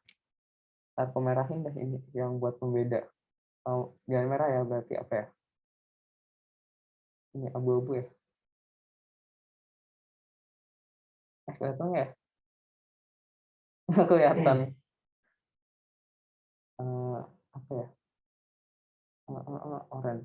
Aku merahin deh ini yang buat pembeda. Oh, jangan merah ya, berarti apa ya? Ini abu-abu ya. Kelihatan nggak ya? Kelihatan. Apa ya? Orange.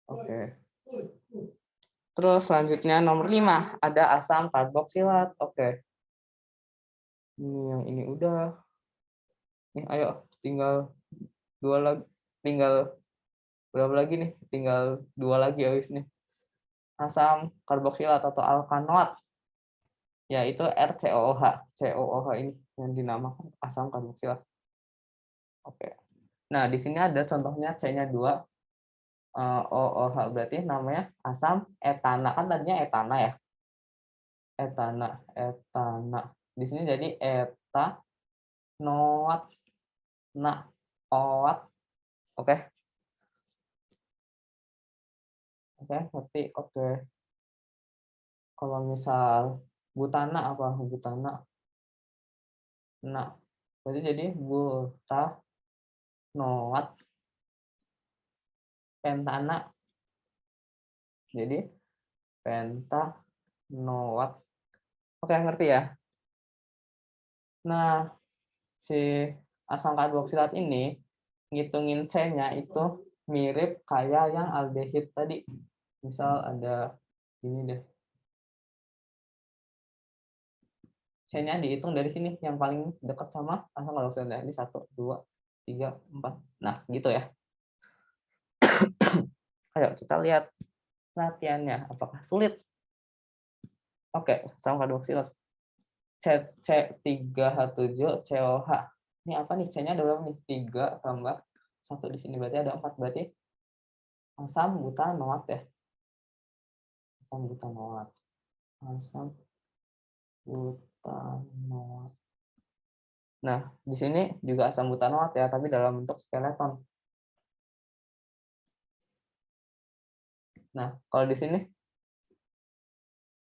Oke. Terus selanjutnya nomor 5 ada asam karboksilat. Oke. Ini yang ini udah. Nih ayo tinggal 2 lagi. Tinggal berapa lagi nih? Tinggal 2 lagi habis nih. Asam karboksilat atau alkanoat. Ya, itu RCOOH. COOH ini yang dinamakan asam karboksilat. Oke. Nah, di sini ada contohnya C-nya 2, OOH, berarti namanya asam etana. Kan tadinya etana ya. Etana. Di sini jadi etanoat, oat. Oke. Oke, ngerti. Oke. Kalau misal butana apa? Butana. Nah, berarti jadi butanoat pentana. Jadi pentanoat. Oke, ngerti ya? Nah, si asam karboksilat ini ngitungin C-nya itu mirip kayak yang aldehid tadi. Misal ada ini deh. C-nya dihitung dari sini yang paling dekat sama asam karboksilat. Ini 1, 2, 3, 4. Nah, gitu ya. Ayo kita lihat latihannya. Apakah sulit? Oke, asam karboksilat. C3H7 COH. Ini apa nih? C-nya ada berapa nih? 3 tambah 1 di sini. Berarti ada 4. Berarti asam butanoat ya. Asam butanoat. Asam butanoat. Nah, di sini juga asam butanoat ya, tapi dalam bentuk skeleton. Nah, kalau di sini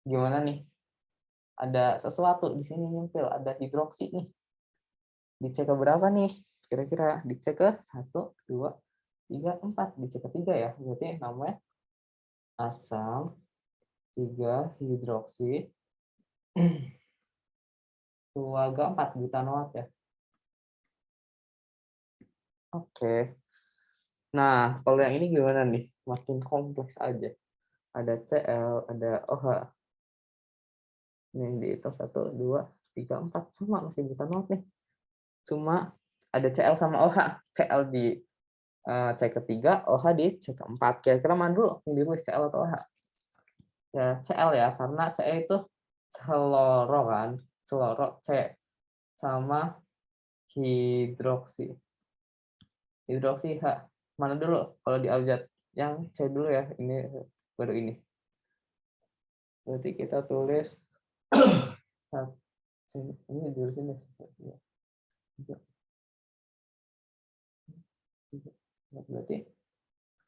gimana nih? Ada sesuatu di sini nyempil, ada hidroksi nih. Dicek ke berapa nih? Kira-kira dicek ke 1, 2, 3, 4. Dicek ke 3 ya. Berarti namanya asam 3 hidroksi 4 butanoat ya. Oke. Nah, kalau yang ini gimana nih? Makin kompleks aja. Ada Cl, ada OH. Ini dihitung 1, 2, 3, 4. Sama masih butanoat nih. Cuma ada Cl sama OH. Cl di C ketiga, OH di C keempat. Kira-kira mana dulu yang ditulis Cl atau OH? Ya Cl ya, karena Cl itu celoro kan. Celoro C sama hidroksi. Hidroksi H. Mana dulu kalau di abjad? Yang C dulu ya, ini baru ini. Berarti kita tulis ini dulu sini. Berarti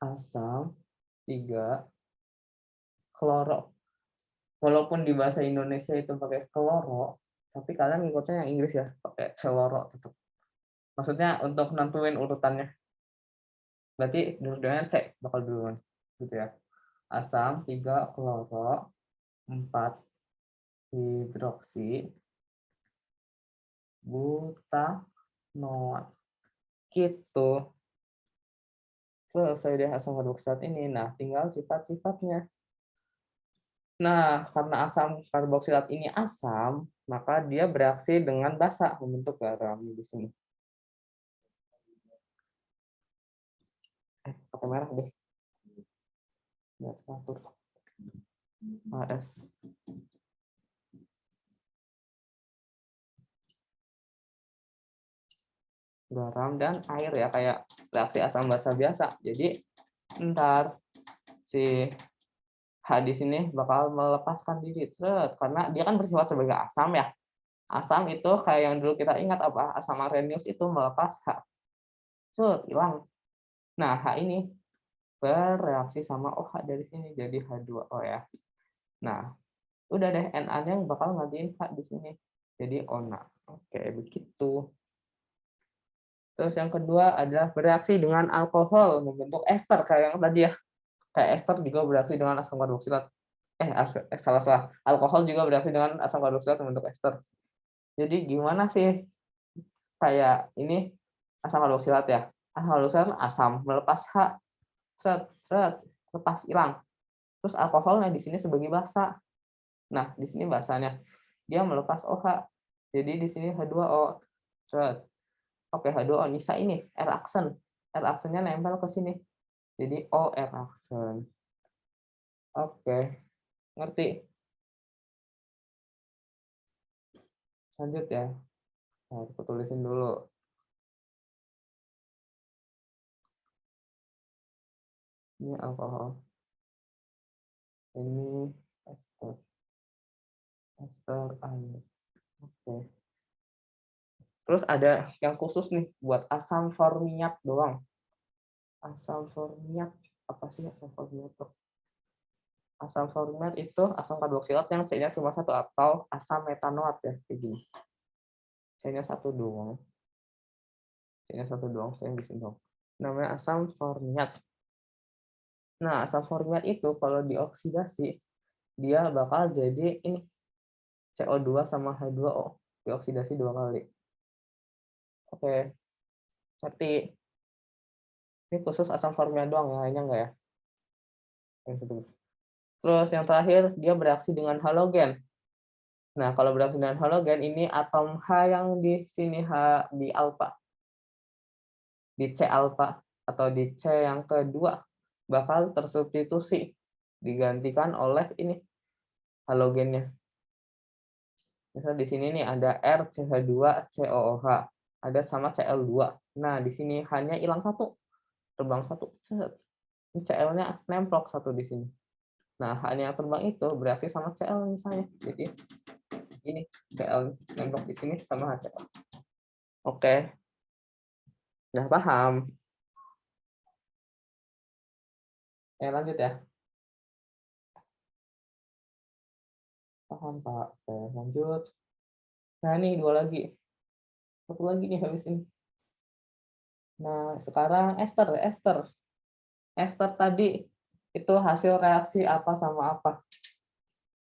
asam 3 kloro. Walaupun di bahasa Indonesia itu pakai kloro, tapi kalian ngikutnya yang Inggris ya, pakai celoro tetap. Maksudnya untuk nentuin urutannya. Berarti duluan C bakal duluan gitu ya. Asam 3 kloro 4 hidroksi butanoat. Gitu. Selesai deh asam karboksilat ini. Nah, tinggal sifat-sifatnya. Nah, karena asam karboksilat ini asam, maka dia bereaksi dengan basa membentuk garam di sini. Pakai merah deh. Biar atur. AS. Garam dan air ya, kayak reaksi asam basa biasa. Jadi ntar si H di sini bakal melepaskan diri, karena dia kan bersifat sebagai asam ya. Asam itu kayak yang dulu kita ingat apa? Asam arenius itu melepas H. Hilang. Nah, H ini bereaksi sama OH dari sini jadi H2O ya. Nah, udah deh Na-nya yang bakal ngajuin H di sini. Jadi ONA. Oke, begitu. Terus yang kedua adalah bereaksi dengan alkohol membentuk ester kayak yang tadi ya. Kayak ester juga bereaksi dengan asam karboksilat. Salah. Alkohol juga bereaksi dengan asam karboksilat membentuk ester. Jadi gimana sih kayak ini asam karboksilat ya? Asam karboksilat asam melepas H, lepas hilang. Terus alkoholnya di sini sebagai basa. Nah, di sini basanya dia melepas OH. Jadi di sini H2O. Oke, H2O nyisa ini R aksen. R aksennya nempel ke sini. Jadi O R aksen. Oke, ngerti? Lanjut ya. Nah, aku tulisin dulu. Ini alkohol. Ini ester. Ester air. Oke. Terus ada yang khusus nih buat asam formiat doang. Asam formiat, apa sih asam formiat? Asam formiat itu asam karboksilat yang C-nya cuma satu atau asam metanoat ya, kayak gini. C-nya satu doang. C-nya satu doang, saya di sini dong. Namanya asam formiat. Nah, asam formiat itu kalau dioksidasi, dia bakal jadi ini CO2 sama H2O. Dioksidasi 2 kali. Oke, ngerti. Ini khusus asam formiat doang, yang lainnya enggak ya? Terus yang terakhir, dia bereaksi dengan halogen. Nah, kalau bereaksi dengan halogen, ini atom H yang di sini, H di alfa. Di C alfa atau di C yang kedua bakal tersubstitusi, digantikan oleh ini halogennya. Misal di sini nih ada RCH2COOH, ada sama Cl2. Nah, di sini hanya hilang satu, terbang satu. Cl-nya nemplok satu di sini. Nah, hanya yang terbang itu bereaksi sama Cl misalnya. Jadi ini Cl nemplok di sini sama HCl. Oke. Udah paham? Lanjut ya. Paham, Pak. Oke, lanjut. Nah, ini dua lagi. Satu lagi nih habis ini. Nah, sekarang ester. Ester tadi itu hasil reaksi apa sama apa?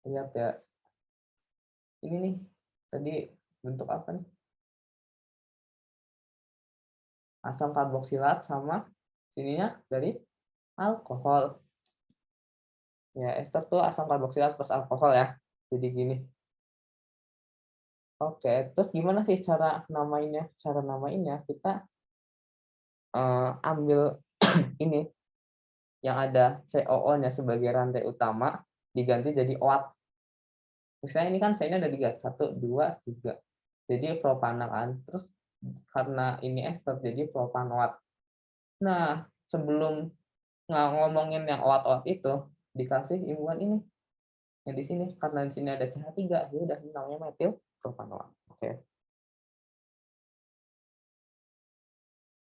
Lihat ya. Ini nih, tadi bentuk apa nih? Asam karboksilat sama sininya dari alkohol. Ya, ester tuh asam karboksilat plus alkohol ya. Jadi gini. Oke, terus gimana sih cara namainnya? Cara namainnya kita ambil ini yang ada COO-nya sebagai rantai utama diganti jadi OAT. Misalnya ini kan C-nya ada 3, 1, 2, 3. Jadi propanakan. Terus karena ini ester jadi propanoat. Nah, sebelum ngomongin yang OAT-OAT itu dikasih imbuhan ini. Yang di sini karena di sini ada CH3, dia udah namanya metil propanoat. Oke.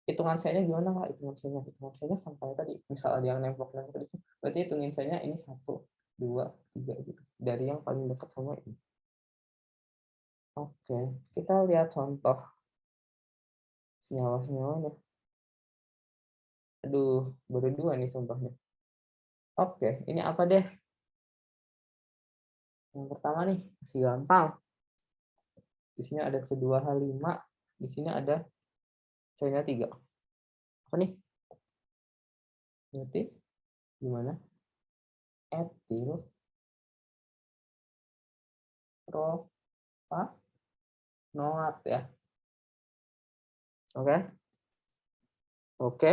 Hitungan C-nya gimana, Kak? Hitungan C-nya sampai tadi. Misal ada yang nempel-nempel di sini, berarti hitungin C-nya ini 1, 2, 3 gitu. Dari yang paling dekat sama ini. Oke, kita lihat contoh senyawa-senyawanya. Aduh, baru 2 nih contohnya. Oke, ini apa deh? Yang pertama nih, masih gampang. Di sini ada C2H5, di sini ada C-nya 3. Apa nih? Berarti gimana? Etil propanoat ya. Oke. Oke.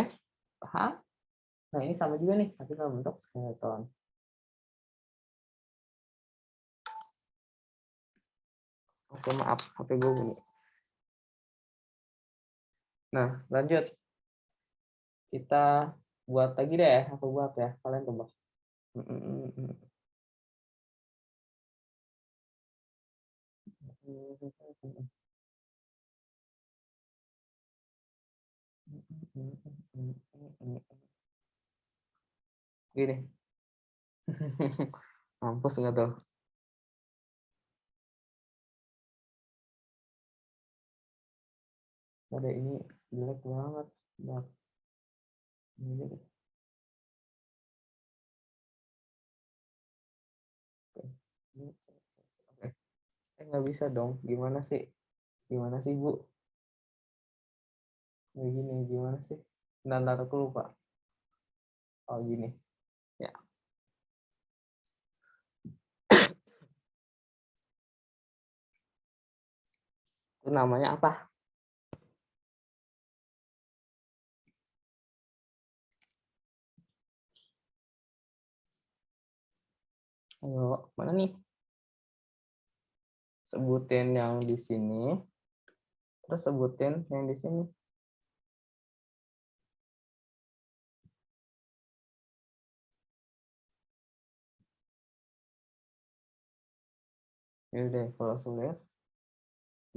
Paham? Nah, ini sama juga nih, tapi dalam bentuk skeleton. Oke, maaf, HP gue bunyi. Nah, lanjut. Kita buat lagi deh, aku buat ya. Kalian coba. Gini. Mampus nggak tuh? Ada ini jelek banget. Nah, ini. Oke. Nggak bisa dong. Gimana sih? Gimana sih, Bu? Gini, gimana sih? Ntar aku lupa. Oh, gini. Ya. Itu namanya apa? Ayo, mana nih? sebutin yang di sini, terus sebutin yang di sini. Ini deh, kalau sulit,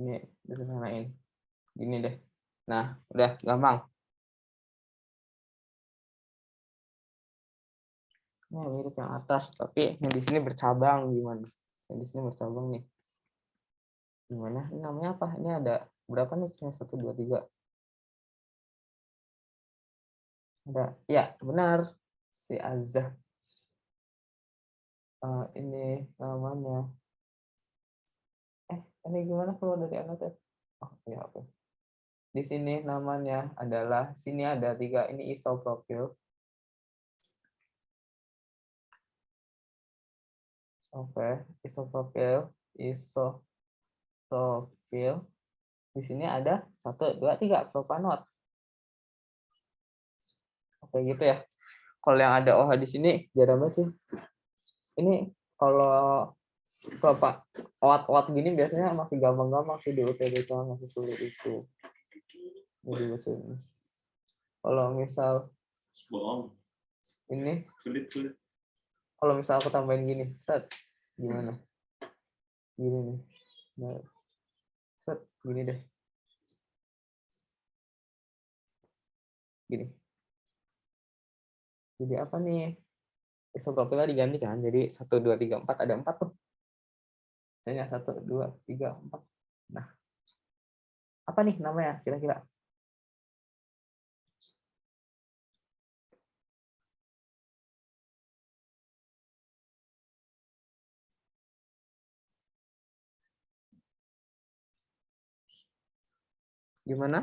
ini disederhanain. Gini deh. Nah, udah gampang. Nah, mirip yang atas, tapi yang di sini bercabang gimana? Yang di sini bercabang nih. Gimana? Ini namanya apa? Ini ada berapa nih? 1, 2, 3. Ada, ya benar. Si Azah. Ini namanya. Ini gimana kalau dari anak teh? Oh, ya oke. Di sini namanya adalah, sini ada 3, ini isopropil. Oke, isopropil. Di sini ada 1, 2, 3 propanol. Oke gitu ya. Kalau yang ada OH di sini jarang banget sih. Ini kalau Pak OAT gini biasanya masih gampang-gampang sih di UTBK, masih sulit itu. Jadi kalau misal Bohong. Ini Sulit. kalau misal aku tambahin gini, set gimana? Gini nih. Nah, set gini deh. Gini. Jadi apa nih? Isopropilnya diganti kan. Jadi 1, 2, 3, 4 ada 4 tuh. Misalnya 1, 2, 3, 4. Nah, apa nih namanya kira-kira? Gimana?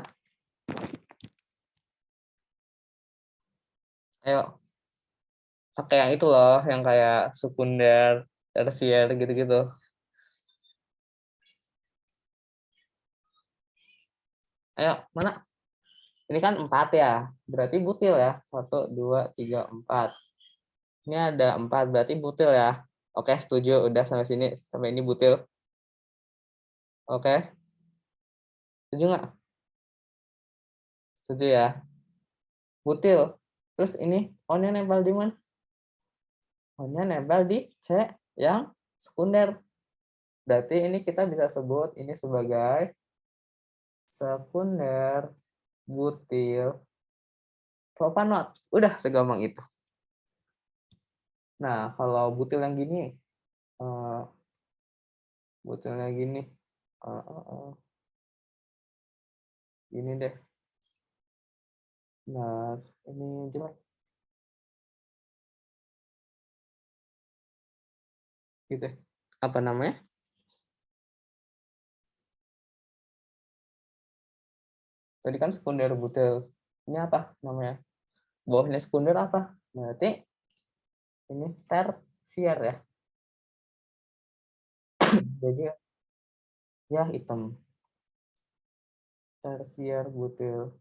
Ayo. Pakai yang itu loh, yang kayak sekunder, tersier gitu-gitu. Ayo, mana? Ini kan 4 ya. Berarti butil ya. 1, 2, 3, 4. Ini ada 4, berarti butil ya. Oke, setuju. Udah sampai sini. Sampai ini butil. Oke. Setuju nggak? Setuju ya. Butil. Terus ini O-nya nempel di mana? O-nya nempel di C yang sekunder. Berarti ini kita bisa sebut ini sebagai sekunder butil propanol. Udah segampang itu. Nah, kalau butil yang gini, butilnya gini, gini deh. Nah, ini jelek. Gitu. Apa namanya? Tadi kan sekunder butil. Ini apa namanya? Bawahnya sekunder apa? Berarti ini tersier ya. Jadi ya hitam. Tersier butil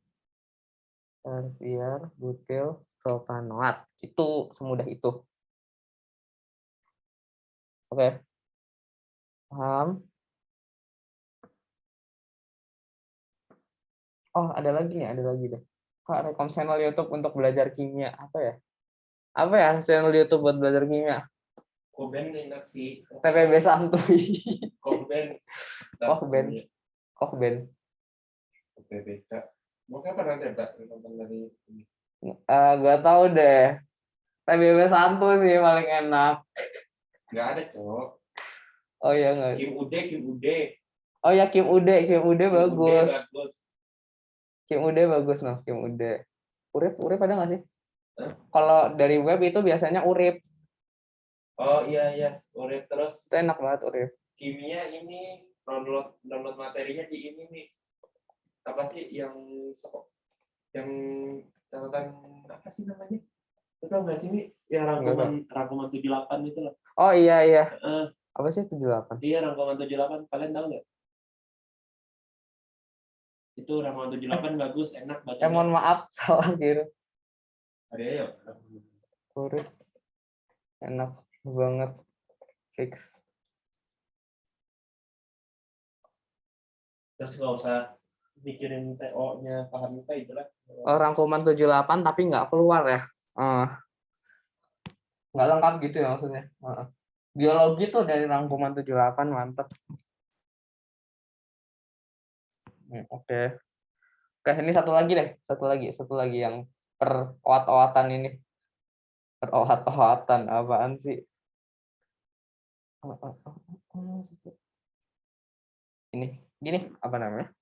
propanoat. Itu semudah itu. Oke. Paham? Oh, ada lagi nih, ada lagi deh. Kak, rekom channel YouTube untuk belajar kimia. Apa ya? Apa ya channel YouTube buat belajar kimia? Koben enak sih. TPB Santuy. Koben. Kochben. UTBK. Mau kapan ada Pak nonton dari ini? Gak tahu deh. TPB Santuy sih paling enak. Nggak ada, Cok. Oh iya nggak. Kim Ude. Oh ya Kim Ude bagus. Bagus. Kim Ude bagus noh, Kim Ude. Urip ada nggak sih? Kalau dari web itu biasanya urip. Oh iya, Urip terus. Itu enak banget urip. Kimia ini download materinya di ini nih. Apa sih yang catatan apa sih namanya? Itu tahu nggak sih ini? Ya rangkuman 78 itu loh. Oh iya. Apa sih 78? Iya, rangkuman 78. Kalian tahu nggak? Itu rangkuman 78 bagus, enak bacanya. Mohon maaf salah gitu. Ada ya? Urip. Enak banget. Fix. Terus nggak usah mikirin TO-nya paham kita itu lah. Rangkuman 78 tapi nggak keluar ya. Nggak lengkap gitu ya maksudnya. Biologi tuh dari rangkuman 78 mantep. Oke. Oke, ini satu lagi deh. Satu lagi yang perawat-awatan ini. Perawat-awatan apaan sih? Ini gini apa namanya?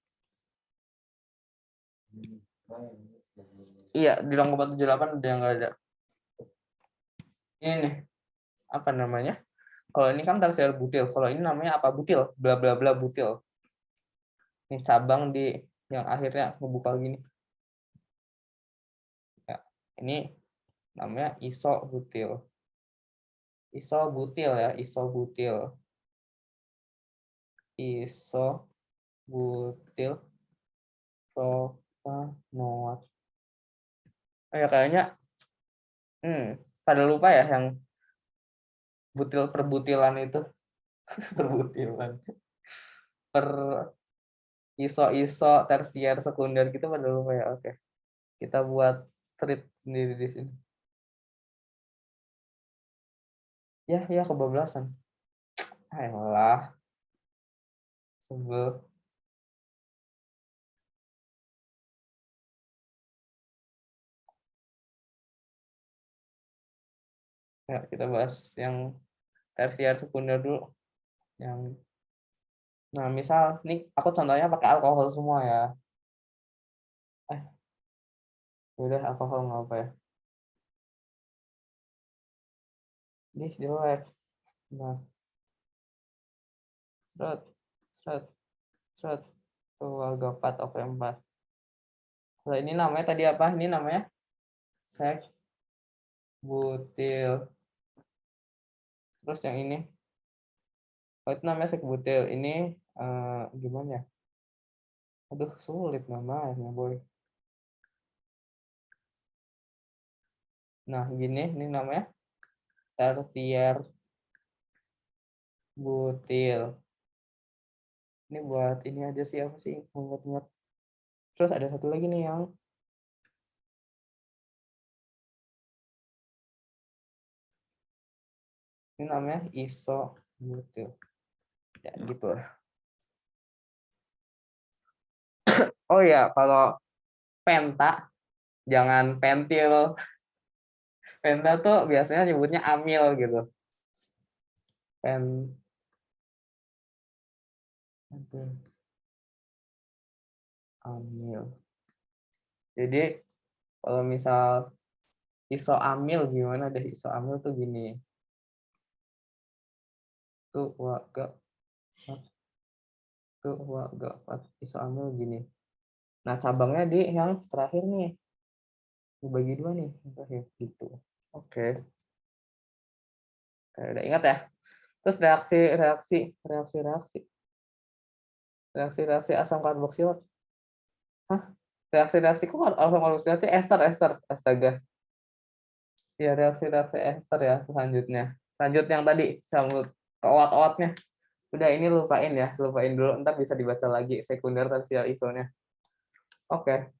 Iya, di rangkuman 78 udah nggak ada. Ini nih, apa namanya? Kalau ini kan tersier butil. Kalau ini namanya apa? Butil. Bla bla bla butil. Ini cabang di yang akhirnya ngebuka gini. Ya, ini namanya isobutil. Isobutil ya, isobutil. Isobutil propanoat. Ya kayaknya pada lupa ya yang butil perbutilan itu. Perbutilan. Per iso tersier sekunder gitu pada lupa ya. Oke. Kita buat treat sendiri di sini. Ya kebablasan. Ayolah. Sebel. Ya, kita bahas yang tersier sekunder dulu. Nah, misal nih aku contohnya pakai alkohol semua ya. Udah alkohol nggak apa ya. Ini jelek. Nah, seret, seret, seret. Tuh agak 4/4. Nah, ini namanya tadi apa? Ini namanya sek butil. Terus yang ini, itu namanya sek butil. Ini gimana ya? Aduh, sulit namanya, boy. Nah, gini, ini namanya tertier butil. Ini buat ini aja sih, apa sih? Ingat-ingat. Terus ada satu lagi nih yang ini namanya isobutil. Ya, gitu. Oh ya, kalau penta jangan pentil. Penta tuh biasanya nyebutnya amil gitu. Amil. Jadi kalau misal isoamil gimana deh, isoamil tuh gini. Tuh gak isoamil gini. Nah, cabangnya di yang terakhir nih. Dibagi dua nih, yang terakhir gitu. Oke. Udah ingat ya? Terus reaksi asam karboksilat. Hah? Reaksi kok asam karboksilat sih? Ester. Astaga. Ya, reaksi ester ya selanjutnya. Lanjut yang tadi sambut ke owat-owatnya. Udah ini lupain dulu, ntar bisa dibaca lagi sekunder tersier isonya. Oke.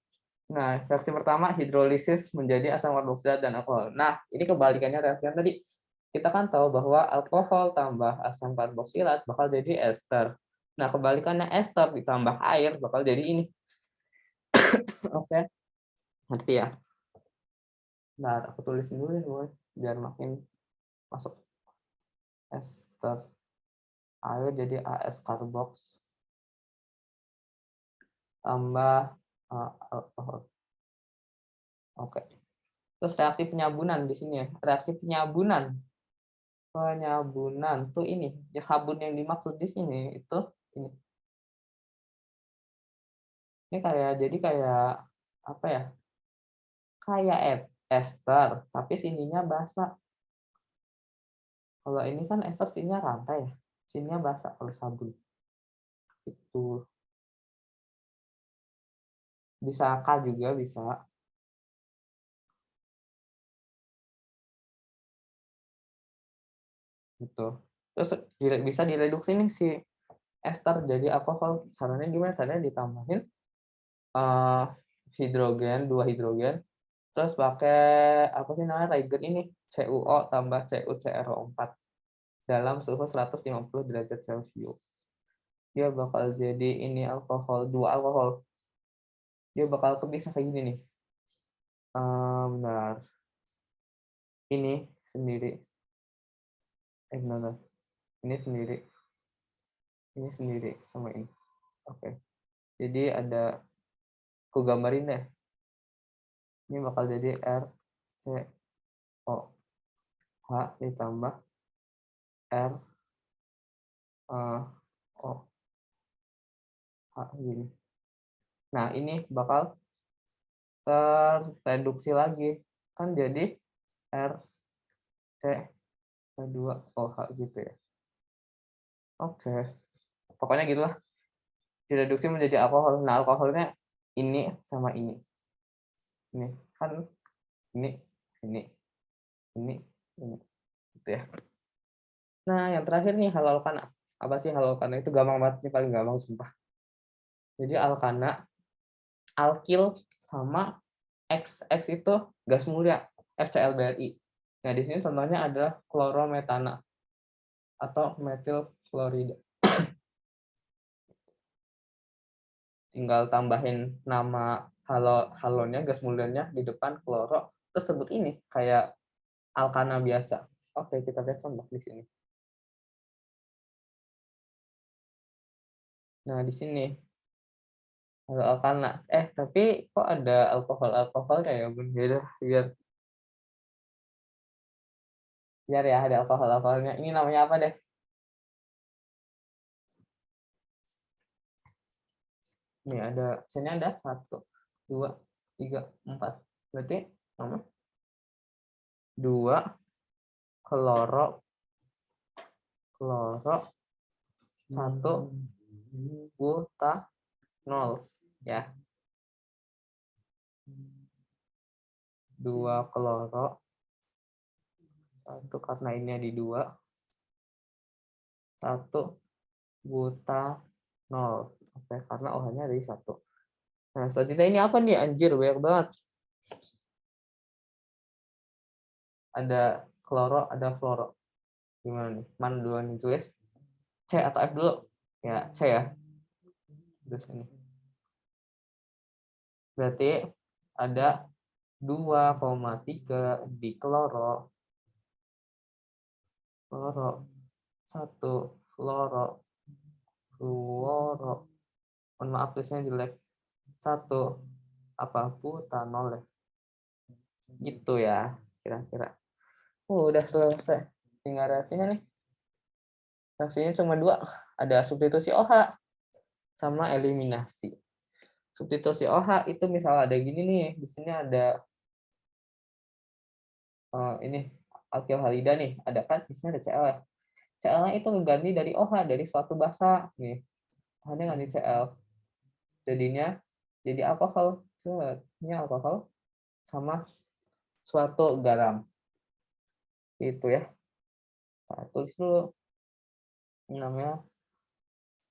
Nah, reaksi pertama hidrolisis menjadi asam karboksilat dan alkohol. Nah, ini kebalikannya reaksi yang tadi. Kita kan tahu bahwa alkohol tambah asam karboksilat bakal jadi ester. Nah, kebalikannya ester ditambah air bakal jadi ini. Oke. Ngerti ya? Nah, aku tulisin dulu ya, biar makin masuk. Ester air jadi AS karboks tambah alkohol. Oke. Terus reaksi penyabunan di sini ya. Reaksi penyabunan tuh ini. Ya, sabun yang dimaksud di sini itu ini. Ini kayak apa ya? Kayak ester, tapi sininya basah. Kalau ini kan ester sininya rantai ya. Sininya basah kalau sabun. Itu bisa K juga bisa. Gitu. Terus bisa direduksi nih sih ester jadi alkohol. Caranya gimana? Caranya ditambahin hidrogen, 2 hidrogen, terus pakai apa sih namanya reagen ini, CuO tambah CuCrO4 dalam suhu 150 derajat Celcius. Dia bakal jadi ini alkohol, 2 alkohol. Dia bakal kepisah kayak gini nih. Benar. Ini sendiri. Benar. Ini sendiri. Ini sendiri sama ini. Oke. Jadi ada, aku gambarin deh. Ini bakal jadi RCOH ditambah ROH gini. Nah, ini bakal terreduksi lagi. Kan jadi RC2OH gitu ya. Oke. Pokoknya gitulah. Direduksi menjadi alkohol. Nah, alkoholnya ini sama ini. Ini kan ini gitu ya. Nah, yang terakhir nih haloalkana. Apa sih haloalkana? Itu gampang banget, ini paling gampang sumpah. Jadi alkana, alkil sama X itu gas mulia, FCl-BrI. Nah, di sini contohnya adalah klorometana atau metil klorida. Tinggal tambahin nama halonya, gas mulianya di depan kloro, terus sebut ini kayak alkana biasa. Oke, kita lihat contoh di sini. Nah, di sini alkana. Tapi kok ada alkohol-alkoholnya ya, Bun? Biar ya ada alkohol-alkoholnya. Ini namanya apa deh? Ini ada, sini ada 1, 2, 3, 4. Berarti 2 kloro 1 butanol ya. 2 kloro 1 karena ini di 2, 1 butanol. Oke, karena OH-nya ada di 1. Nah, selanjutnya ini apa nih? Anjir, banyak banget. Ada kloro, ada fluoro. Gimana nih? Mana duluan ditulis? C atau F dulu? Ya, C ya. Terus ini. Berarti ada 2,3 di kloro 1 fluoro mohon maaf tulisnya jelek, 1 apa butanol ya. Gitu ya kira-kira. Udah selesai, tinggal reaksinya nih. Reaksinya cuma 2, ada substitusi OH sama eliminasi. Substitusi OH itu misal ada gini nih, di sini ada ini alkil halida nih, ada kan di sini ada Cl. Cl-nya itu ngeganti dari OH, dari suatu basa nih. Hanya ganti Cl. Jadinya jadi alkohol. Ini alkohol sama suatu garam. Itu ya. Nah, tulis dulu. Ini namanya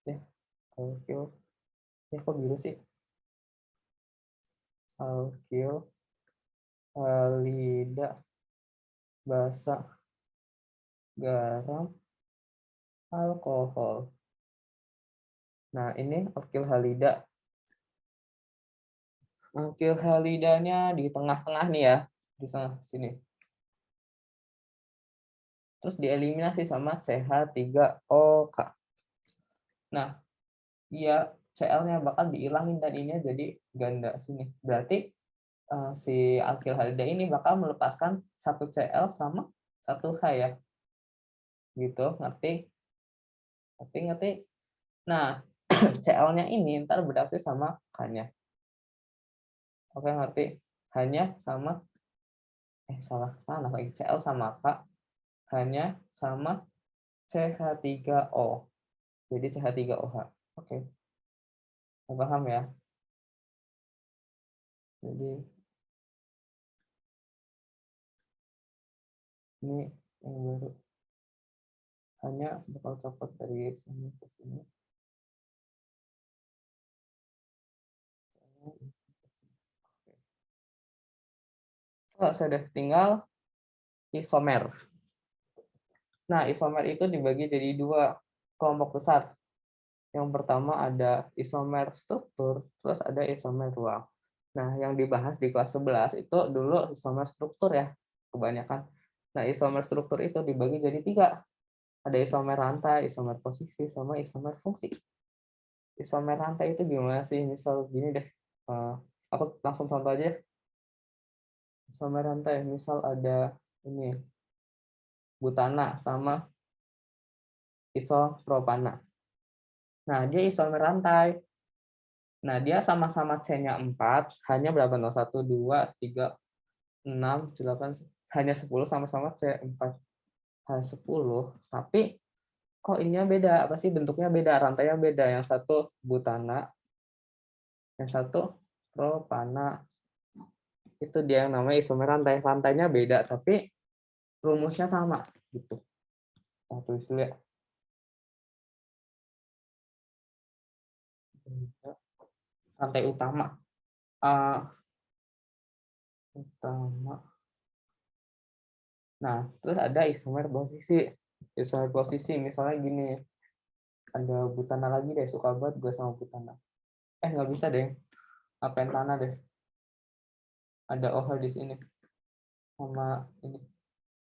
ya alkil. Ya kok biru sih? Alkil halida basa garam alkohol. Nah, ini alkil halida. Alkil halidanya di tengah-tengah nih ya, di sana sini. Terus dieliminasi sama CH3OK. Nah, iya Cl-nya bakal dihilangin dan ini jadi ganda sini. Berarti si alkil halida ini bakal melepaskan 1 Cl sama 1 H ya. Gitu, ngerti? Ngerti? Nah, Cl-nya ini ntar bereaksi sama H-nya. Oke, ngerti? H-nya sama salah mana lagi, Cl sama K, H-nya sama CH3O. Jadi CH3OH. Oke. Paham ya? Jadi ini yang baru. Hanya bakal copot dari sini ke sini. Oh, sudah tinggal isomer. Nah, isomer itu dibagi jadi 2 kelompok besar. Yang pertama ada isomer struktur, terus ada isomer ruang. Nah, yang dibahas di kelas 11 itu dulu isomer struktur ya, kebanyakan. Nah, isomer struktur itu dibagi jadi 3. Ada isomer rantai, isomer posisi, sama isomer fungsi. Isomer rantai itu gimana sih? Misal gini deh, aku langsung contoh aja. Isomer rantai, misal ada ini, butana sama isopropana. Nah, dia isomer rantai. Nah, dia sama-sama C-nya 4, hanya berapa? 1, 2, 3, 6, 8, hanya 10 sama-sama C4. H10, tapi kok ininya beda? Apa sih bentuknya beda? Rantainya beda. Yang satu butana, yang satu propana. Itu dia yang namanya isomer rantai. Rantainya beda, tapi rumusnya sama. Gitu. Nah, tulis dulu ya. Rantai utama. Utama. Nah, terus ada isomer posisi. Isomer posisi misalnya gini, ada butana lagi deh, suka banget gue sama butana. Nggak bisa deh, pentana deh. Ada OH di sini. Sama ini.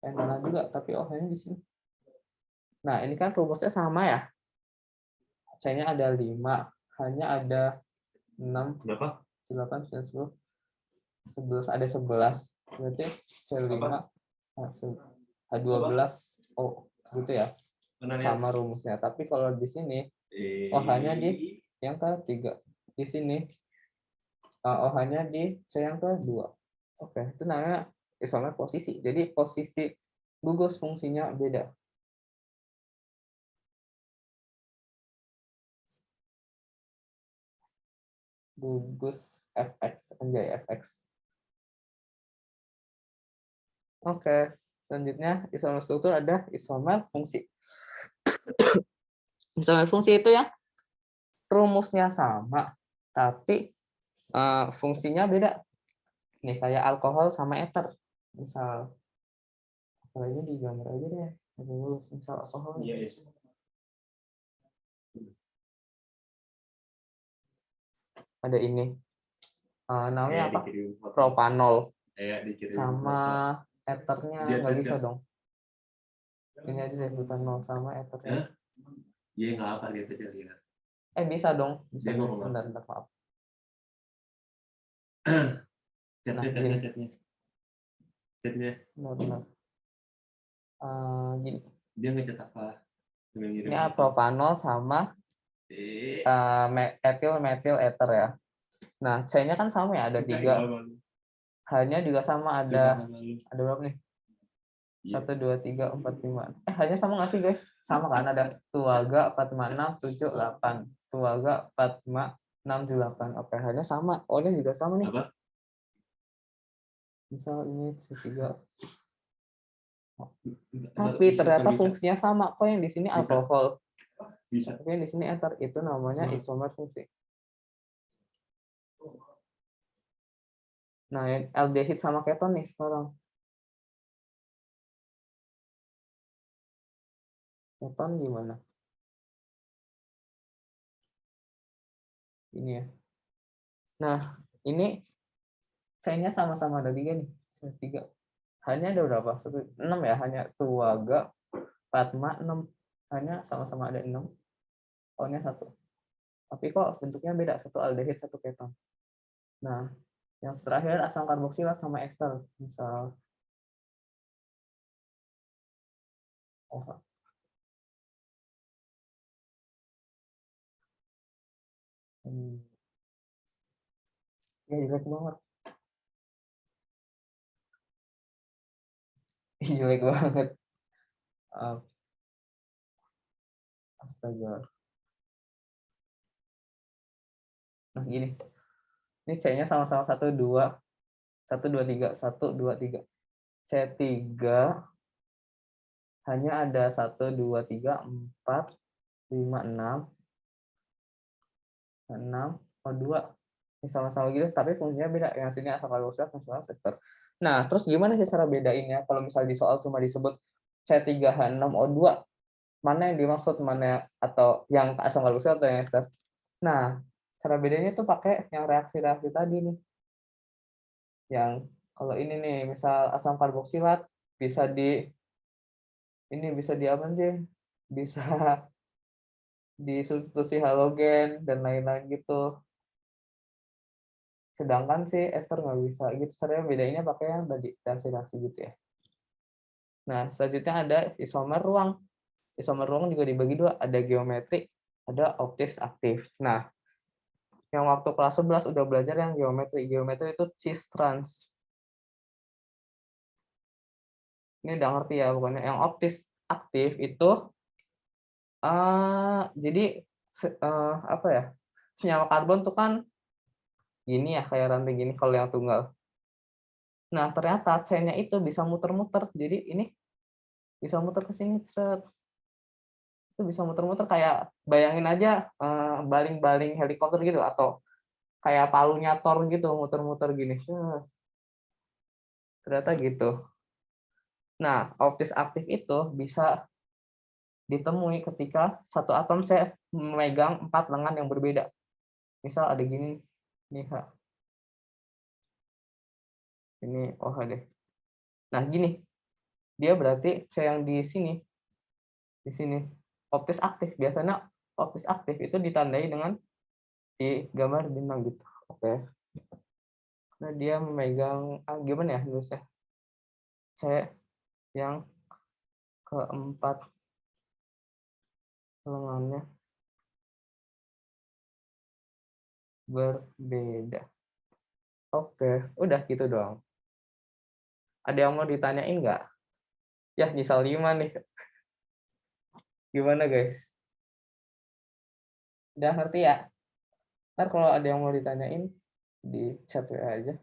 Pentana juga, tapi OH-nya di sini. Nah, ini kan rumusnya sama ya. C-nya ada 5, hanya ada 6, Berapa? 8, 9, 10, 11, ada 11. Berarti C5, H12, O, gitu ya. Sama rumusnya. Tapi kalau di sini, OH-nya di yang ketiga. Di sini, OH-nya di C yang kedua. Oke, itu namanya isomer posisi. Jadi posisi gugus fungsinya beda. Gugus fx, anjay fx. Oke, selanjutnya isomer struktur ada isomer fungsi. Isomer fungsi itu ya rumusnya sama, tapi fungsinya beda. Nih kayak alkohol sama ether. Misal, apalagi digambar aja deh. Misal alkohol. Yes. Ada ini. Namanya apa? Propanol. Sama ethernya nggak bisa dong. Ini aja deh butanol sama ethernya. Iya nggak apa lihat aja lihat. Bisa dong. Bisa. Dia ngomong Bentar, maaf. Chatnya. Benar. Gini. Dia ngecat apa? Ini propanol sama etil ether ya. Nah, C-nya kan sama ya, ada 3. H-nya juga sama, ada berapa nih? 1, 2, 3, 4, 5. Hanya sama nggak sih guys? Sama kan, ada 2, 4, 5, 6, 7, 8. 2, 4, 5, 6, 8. Oke, hanya sama. O-nya juga sama nih. Apa? Misal ini C3. Tapi ternyata fungsinya sama. Kok yang di sini alkohol? Bisa. Tapi yang di sini ether. Itu namanya isomer fungsi. Nah, aldehid sama keton nih sekarang. Keton gimana? Ini ya. Nah, ini C-nya sama-sama ada 3 nih. 3. Hanya ada berapa? 6 ya, hanya 2, 4, 6. Hanya sama-sama ada 6. O-nya 1. Tapi kok bentuknya beda, satu aldehid, satu keton. Nah, yang terakhir asam karboksilat sama ester. Misal OH. Ya, jelek banget. Jelek banget. Astaga. Nah, gini. Ini C-nya sama-sama 1, 2. 1, 2, 3. 1, 2, 3. C3 hanya ada 1, 2, 3, 4, 5, 6. 6, 2. Ini sama-sama gitu, tapi fungsinya beda. Yang sini asam karboksilat, yang sini ester. Nah, terus gimana sih cara bedainnya? Kalau misalnya di soal cuma disebut C3H6O2, mana yang dimaksud, mana atau yang asam karboksil atau yang ester. Nah, cara bedanya tuh pakai yang reaksi-reaksi tadi nih. Yang kalau ini nih, misal asam karboksilat bisa bisa di apa sih? Bisa di substitusi halogen dan lain-lain gitu. Sedangkan si ester nggak bisa gitu. Caranya bedanya pakai yang tadi reaksi-reaksi gitu ya. Nah, selanjutnya ada isomer ruang. Isomer ruang juga dibagi dua, ada geometrik, ada optis aktif. Nah, yang waktu kelas 11 udah belajar yang geometri. Geometri itu cis trans. Ini udah ngerti ya, pokoknya yang optis aktif itu jadi apa ya? Senyawa karbon tuh kan gini ya, kayak rantai gini kalau yang tunggal. Nah, ternyata chain-nya itu bisa muter-muter. Jadi ini bisa muter ke sini, set. Itu bisa muter-muter kayak bayangin aja baling-baling helikopter gitu atau kayak palunya Thor gitu, muter-muter gini. Ternyata gitu. Nah, optis aktif itu bisa ditemui ketika satu atom C memegang 4 lengan yang berbeda. Misal ada gini nih, H. Ini OH deh. Nah, gini. Dia berarti C yang di sini optis aktif. Biasanya optis aktif itu ditandai dengan di gambar bintang gitu. Oke. Nah, dia memegang gimana ya nulisnya? C yang keempat lengannya berbeda. Oke, udah gitu doang. Ada yang mau ditanyain nggak? Ya, misal 5 nih. Gimana, guys? Udah ngerti ya? Ntar kalau ada yang mau ditanyain, di chat WA aja.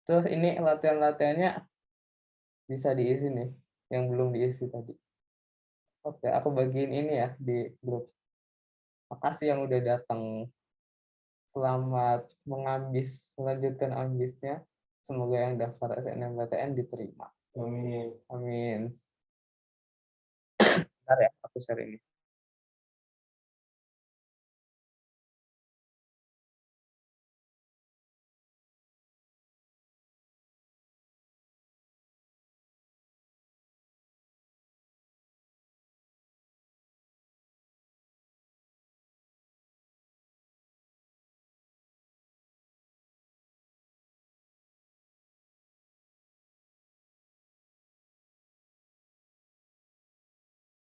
Terus ini latihan-latihannya bisa diisi nih, yang belum diisi tadi. Oke, aku bagiin ini ya di grup. Makasih yang udah datang. Selamat melanjutkan ambisnya. Semoga yang daftar SNMPTN diterima. Amin. Amin. Bentar ya, aku share ini.